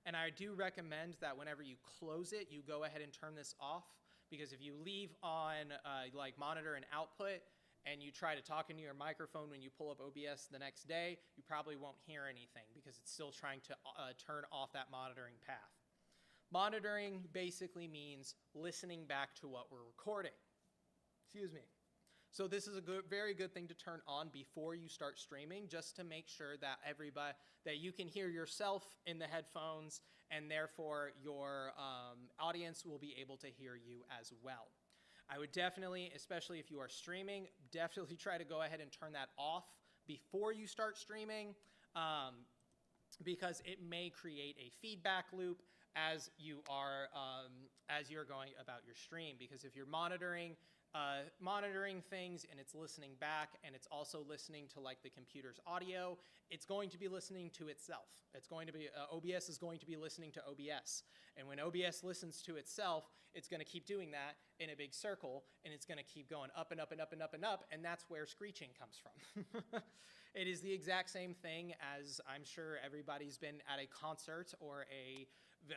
[SPEAKER 1] And I do recommend that whenever you close it, you go ahead and turn this off, because if you leave on like monitor and output and you try to talk into your microphone when you pull up OBS the next day, you probably won't hear anything because it's still trying to turn off that monitoring path. Monitoring basically means listening back to what we're recording. Excuse me. So this is a very good thing to turn on before you start streaming, just to make sure that that you can hear yourself in the headphones, and therefore your audience will be able to hear you as well. I would definitely, especially if you are streaming, definitely try to go ahead and turn that off before you start streaming, because it may create a feedback loop as you are as you're going about your stream. Because if you're monitoring things and it's listening back and it's also listening to like the computer's audio, it's going to be listening to itself. It's going to be, OBS is going to be listening to OBS. And when OBS listens to itself, it's going to keep doing that in a big circle, and it's going to keep going up and up and up and up and up, and that's where screeching comes from. It is the exact same thing as, I'm sure everybody's been at a concert or a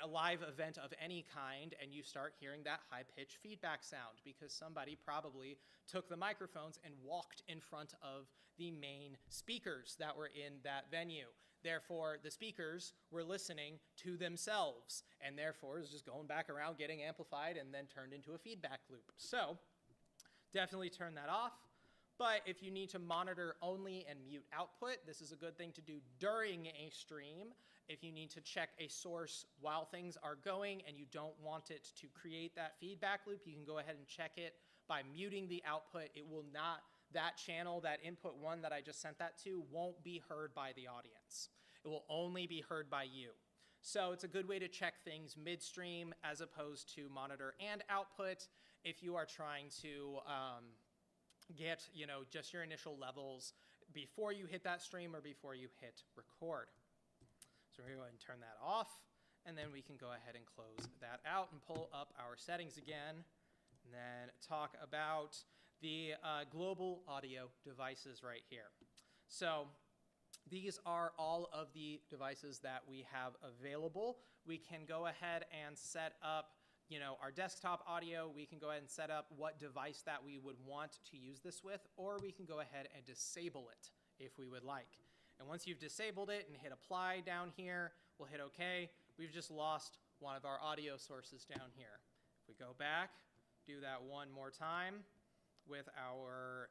[SPEAKER 1] live event of any kind, and you start hearing that high-pitched feedback sound because somebody probably took the microphones and walked in front of the main speakers that were in that venue. Therefore, the speakers were listening to themselves, and therefore it was just going back around, getting amplified, and then turned into a feedback loop. So definitely turn that off. But if you need to monitor only and mute output, this is a good thing to do during a stream. If you need to check a source while things are going and you don't want it to create that feedback loop, you can go ahead and check it by muting the output. It will not, that channel, that input one that I just sent that to, won't be heard by the audience. It will only be heard by you. So it's a good way to check things midstream as opposed to monitor and output if you are trying to get, just your initial levels before you hit that stream or before you hit record. So we're going to go ahead and turn that off, and then we can go ahead and close that out and pull up our settings again, and then talk about the global audio devices right here. So these are all of the devices that we have available. We can go ahead and set up our desktop audio. We can go ahead and set up what device that we would want to use this with, or we can go ahead and disable it if we would like. And once you've disabled it and hit apply down here, we'll hit OK. We've just lost one of our audio sources down here. If we go back, do that one more time with our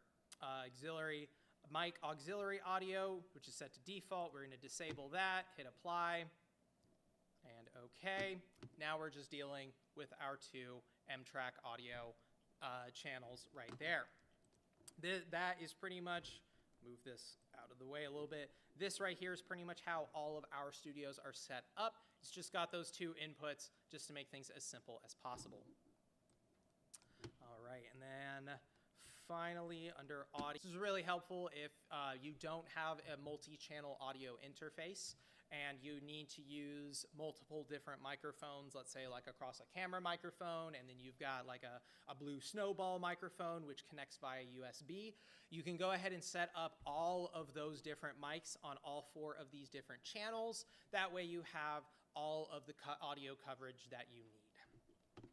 [SPEAKER 1] mic auxiliary audio, which is set to default. We're going to disable that, hit apply, and OK. Now we're just dealing with our two M-Track audio channels right there. That is pretty much, move this out of the way a little bit. This right here is pretty much how all of our studios are set up. It's just got those two inputs just to make things as simple as possible. All right, and then finally under audio, this is really helpful if you don't have a multi-channel audio interface and you need to use multiple different microphones, let's say like across a camera microphone, and then you've got like a blue snowball microphone which connects via USB. You can go ahead and set up all of those different mics on all four of these different channels. That way you have all of the audio coverage that you need.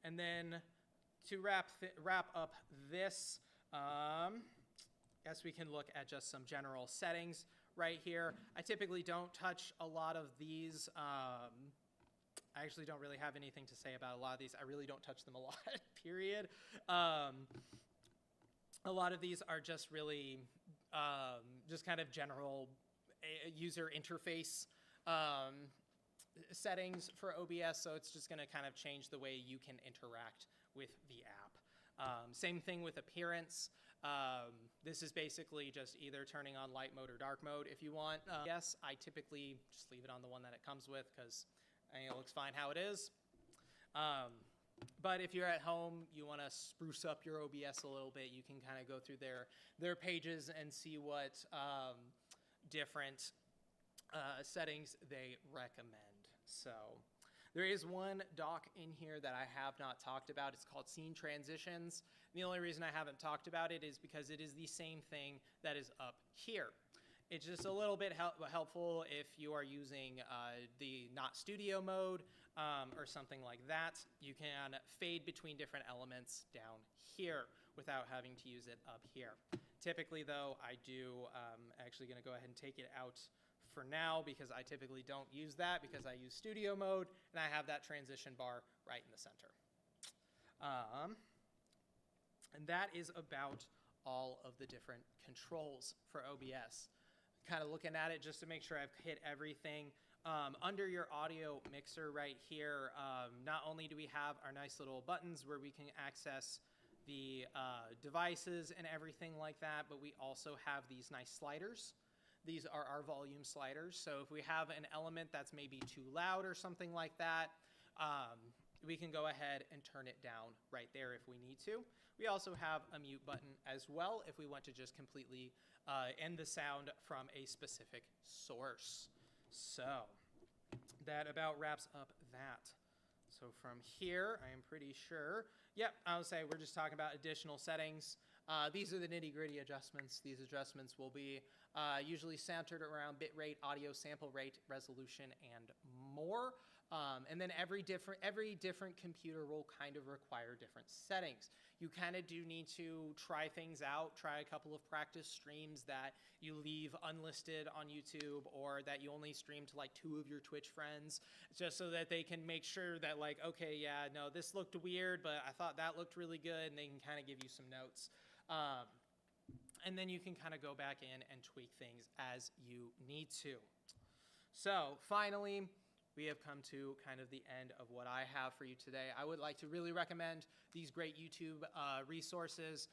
[SPEAKER 1] And then to wrap up this, guess we can look at just some general settings right here. I typically don't touch a lot of these. I actually don't really have anything to say about a lot of these. I really don't touch them a lot, period. A lot of these are just really just kind of general user interface settings for OBS, so it's just going to kind of change the way you can interact with the app. Same thing with appearance. This is basically just either turning on light mode or dark mode if you want. Yes, I typically just leave it on the one that it comes with because it looks fine how it is. But if you're at home, you want to spruce up your OBS a little bit, you can kind of go through their pages and see what different settings they recommend. So there is one dock in here that I have not talked about. It's called Scene Transitions. The only reason I haven't talked about it is because it is the same thing that is up here. It's just a little bit helpful if you are using the not studio mode or something like that. You can fade between different elements down here without having to use it up here. Typically though, I do, actually gonna go ahead and take it out for now because I typically don't use that because I use studio mode and I have that transition bar right in the center. And that is about all of the different controls for OBS. Kind of looking at it just to make sure I've hit everything. Under your audio mixer right here, not only do we have our nice little buttons where we can access the devices and everything like that, but we also have these nice sliders. These are our volume sliders. So if we have an element that's maybe too loud or something like that, we can go ahead and turn it down right there if we need to. We also have a mute button as well if we want to just completely end the sound from a specific source. So that about wraps up that. So from here, I am pretty sure, yep, I would say we're just talking about additional settings. These are the nitty-gritty adjustments. These adjustments will be usually centered around bitrate, audio sample rate, resolution, and more. And then every different computer will kind of require different settings. You kind of do need to try things out, try a couple of practice streams that you leave unlisted on YouTube or that you only stream to like 2 of your Twitch friends, just so that they can make sure that like, okay, yeah, no, this looked weird, but I thought that looked really good, and they can kind of give you some notes. And then you can kind of go back in and tweak things as you need to. So finally, we have come to kind of the end of what I have for you today. I would like to really recommend these great YouTube resources,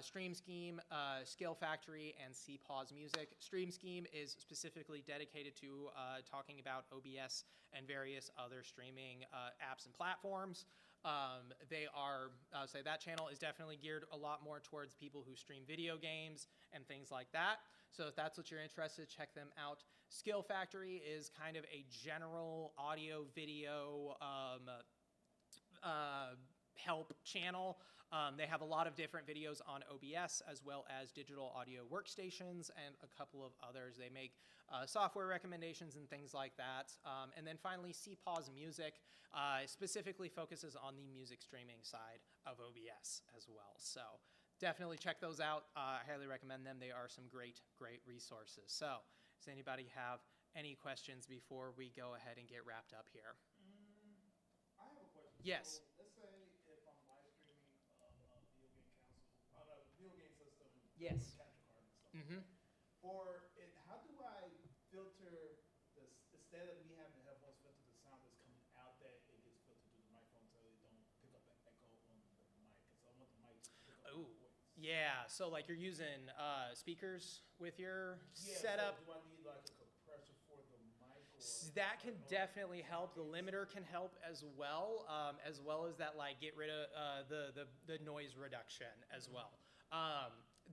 [SPEAKER 1] Stream Scheme, Skill Factory, and CPause Music. Stream Scheme is specifically dedicated to talking about OBS and various other streaming apps and platforms. They are, I would say that channel is definitely geared a lot more towards people who stream video games and things like that. So if that's what you're interested, check them out. Skill Factory is kind of a general audio video help channel. They have a lot of different videos on OBS as well as digital audio workstations and a couple of others. They make software recommendations and things like that. And then finally, CPause Music specifically focuses on the music streaming side of OBS as well. So definitely check those out. I highly recommend them. They are some great, great resources. So does anybody have any questions before we go ahead and get wrapped up here?
[SPEAKER 2] I have a question.
[SPEAKER 1] Yes.
[SPEAKER 2] So let's say if I'm live streaming video game system,
[SPEAKER 1] Yes.
[SPEAKER 2] capture card and stuff.
[SPEAKER 1] Mm-hmm.
[SPEAKER 2] For it, how do I filter this? Instead of me having the headphones filter the sound that's coming out, that it gets filtered through the microphone to
[SPEAKER 1] Yeah, so like you're using speakers with your
[SPEAKER 2] Yeah,
[SPEAKER 1] setup.
[SPEAKER 2] So do I need like a compressor for the mic?
[SPEAKER 1] That can definitely help. The limiter can help as well as that like get rid of the noise reduction as well.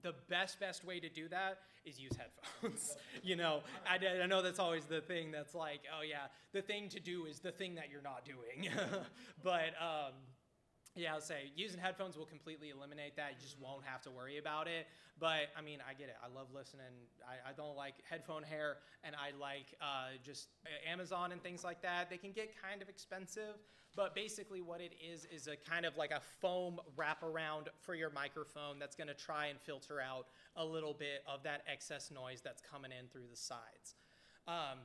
[SPEAKER 1] The best way to do that is use headphones. You know, I know that's always the thing that's like, oh yeah, the thing to do is the thing that you're not doing. But yeah, I'll say using headphones will completely eliminate that. You just won't have to worry about it. But I mean, I get it. I love listening. I don't like headphone hair, and I like just Amazon and things like that. They can get kind of expensive, but basically what it is a kind of like a foam wraparound for your microphone that's going to try and filter out a little bit of that excess noise that's coming in through the sides.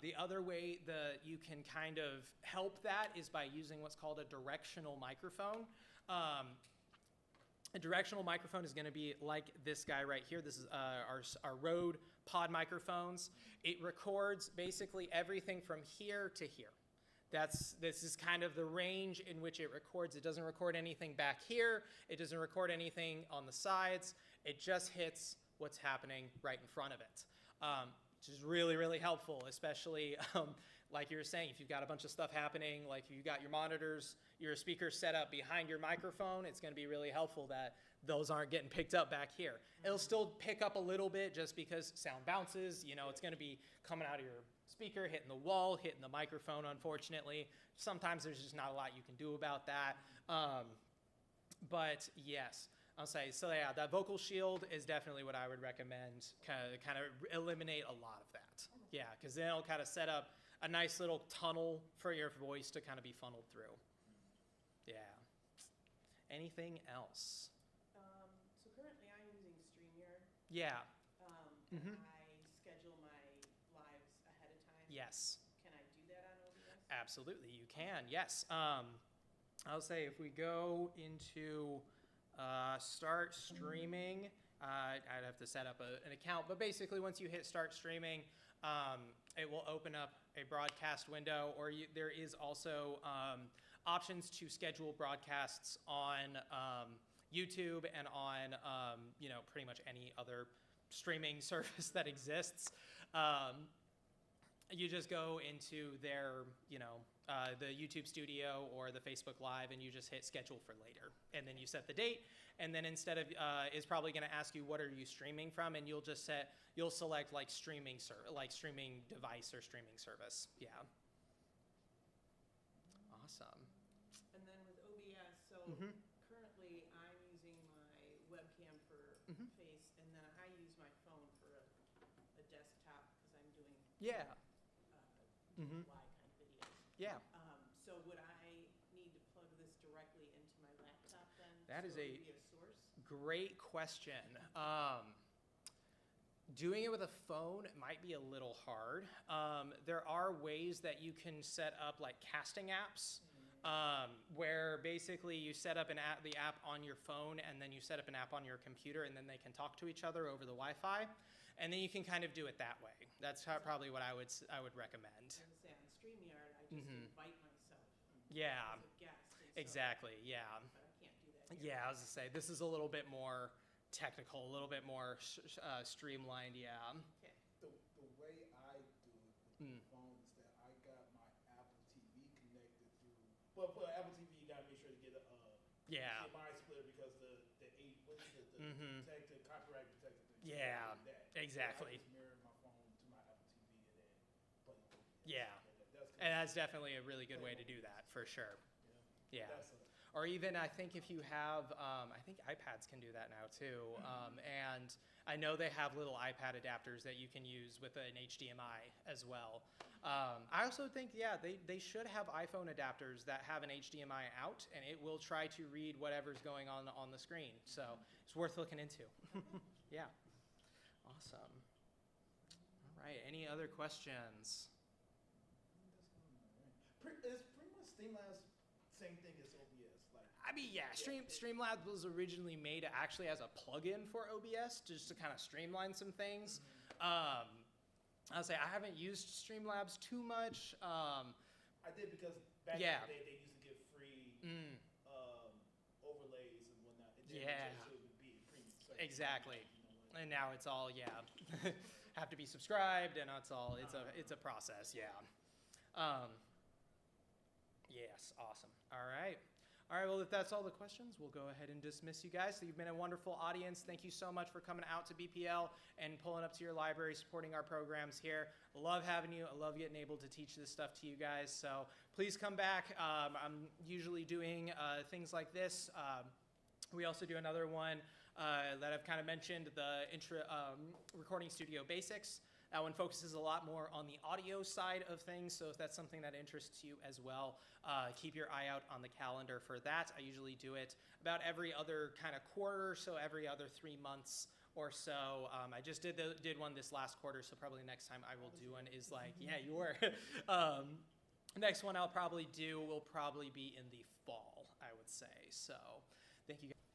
[SPEAKER 1] The other way that you can kind of help that is by using what's called a directional microphone. A directional microphone is going to be like this guy right here. This is our Rode pod microphones. It records basically everything from here to here. This is kind of the range in which it records. It doesn't record anything back here. It doesn't record anything on the sides. It just hits what's happening right in front of it, which is really, really helpful, especially like you were saying, if you've got a bunch of stuff happening, like you got your monitors, your speakers set up behind your microphone, it's going to be really helpful that those aren't getting picked up back here. It'll still pick up a little bit just because sound bounces. You know, it's going to be coming out of your speaker, hitting the wall, hitting the microphone, unfortunately. Sometimes there's just not a lot you can do about that. But yes, I'll say, so yeah, that vocal shield is definitely what I would recommend, kind of eliminate a lot of that. Yeah, because then it'll kind of set up a nice little tunnel for your voice to kind of be funneled through. Yeah. Anything else?
[SPEAKER 3] So currently I'm using StreamYard.
[SPEAKER 1] Yeah.
[SPEAKER 3] And I schedule my lives ahead of time.
[SPEAKER 1] Yes.
[SPEAKER 3] Can I do that on OBS?
[SPEAKER 1] Absolutely, you can. Yes. I'll say if we go into start streaming, I'd have to set up an account, but basically once you hit start streaming, it will open up a broadcast window, or there is also options to schedule broadcasts on YouTube and on pretty much any other streaming service that exists. You just go into their, the YouTube Studio or the Facebook Live, and you just hit schedule for later, and then you set the date, and then instead of is probably going to ask you what are you streaming from, and you'll select like streaming device or streaming service. Yeah. Awesome.
[SPEAKER 3] And then with OBS, so currently I'm using my webcam for face, and then I use my phone for a desktop because I'm doing
[SPEAKER 1] Yeah.
[SPEAKER 3] live kind of videos.
[SPEAKER 1] Yeah.
[SPEAKER 3] So would I need to plug this directly into my laptop then?
[SPEAKER 1] That is
[SPEAKER 3] so
[SPEAKER 1] a
[SPEAKER 3] it would be a source?
[SPEAKER 1] great question. Doing it with a phone might be a little hard. There are ways that you can set up like casting apps, where basically you set up the app on your phone, and then you set up an app on your computer, and then they can talk to each other over the Wi-Fi, and then you can kind of do it that way. That's probably what I would recommend.
[SPEAKER 3] I was gonna say on StreamYard, I just invite myself
[SPEAKER 1] Yeah.
[SPEAKER 3] as a guest. And so,
[SPEAKER 1] Exactly. Yeah.
[SPEAKER 3] But I can't do that.
[SPEAKER 1] Yeah. I was gonna say this is a little bit more technical, a little bit more streamlined. Yeah.
[SPEAKER 3] Okay.
[SPEAKER 2] The way I do it with the phone is that I got my Apple TV connected through. But for Apple TV, you gotta make sure to get a
[SPEAKER 1] Yeah.
[SPEAKER 2] HDMI splitter because the protected, copyright protected thing.
[SPEAKER 1] Yeah.
[SPEAKER 2] That.
[SPEAKER 1] Exactly.
[SPEAKER 2] So I just mirrored my phone to my Apple TV and then play on OBS.
[SPEAKER 1] Yeah.
[SPEAKER 2] That's
[SPEAKER 1] And that's definitely a really good way to do that, for sure. Yeah. Or even I think if you have, I think iPads can do that now too. And I know they have little iPad adapters that you can use with an HDMI as well. I also think, yeah, they should have iPhone adapters that have an HDMI out, and it will try to read whatever's going on the screen. So it's worth looking into. Yeah. Awesome. All right. Any other questions?
[SPEAKER 2] It's pretty much Streamlabs same thing as OBS.
[SPEAKER 1] I mean, yeah, Streamlabs was originally made actually as a plugin for OBS, just to kind of streamline some things. I'll say I haven't used Streamlabs too much.
[SPEAKER 2] I did because back in the day they used to give free overlays and whatnot. It didn't be premium.
[SPEAKER 1] Exactly.
[SPEAKER 2] You know what?
[SPEAKER 1] And now it's all, yeah, have to be subscribed, and it's all, it's a process, yeah. Yes, awesome. All right. All right, well, if that's all the questions, we'll go ahead and dismiss you guys. So you've been a wonderful audience. Thank you so much for coming out to BPL and pulling up to your library, supporting our programs here. Love having you. I love getting able to teach this stuff to you guys. So please come back. I'm usually doing things like this. We also do another one that I've kind of mentioned, the Recording Studio Basics. That one focuses a lot more on the audio side of things, so if that's something that interests you as well, keep your eye out on the calendar for that. I usually do it about every other kind of quarter, so every other 3 months or so. I just did one this last quarter, so probably next time I will do one is like, yeah, you were. Next one I'll probably do will probably be in the fall, I would say. So thank you guys.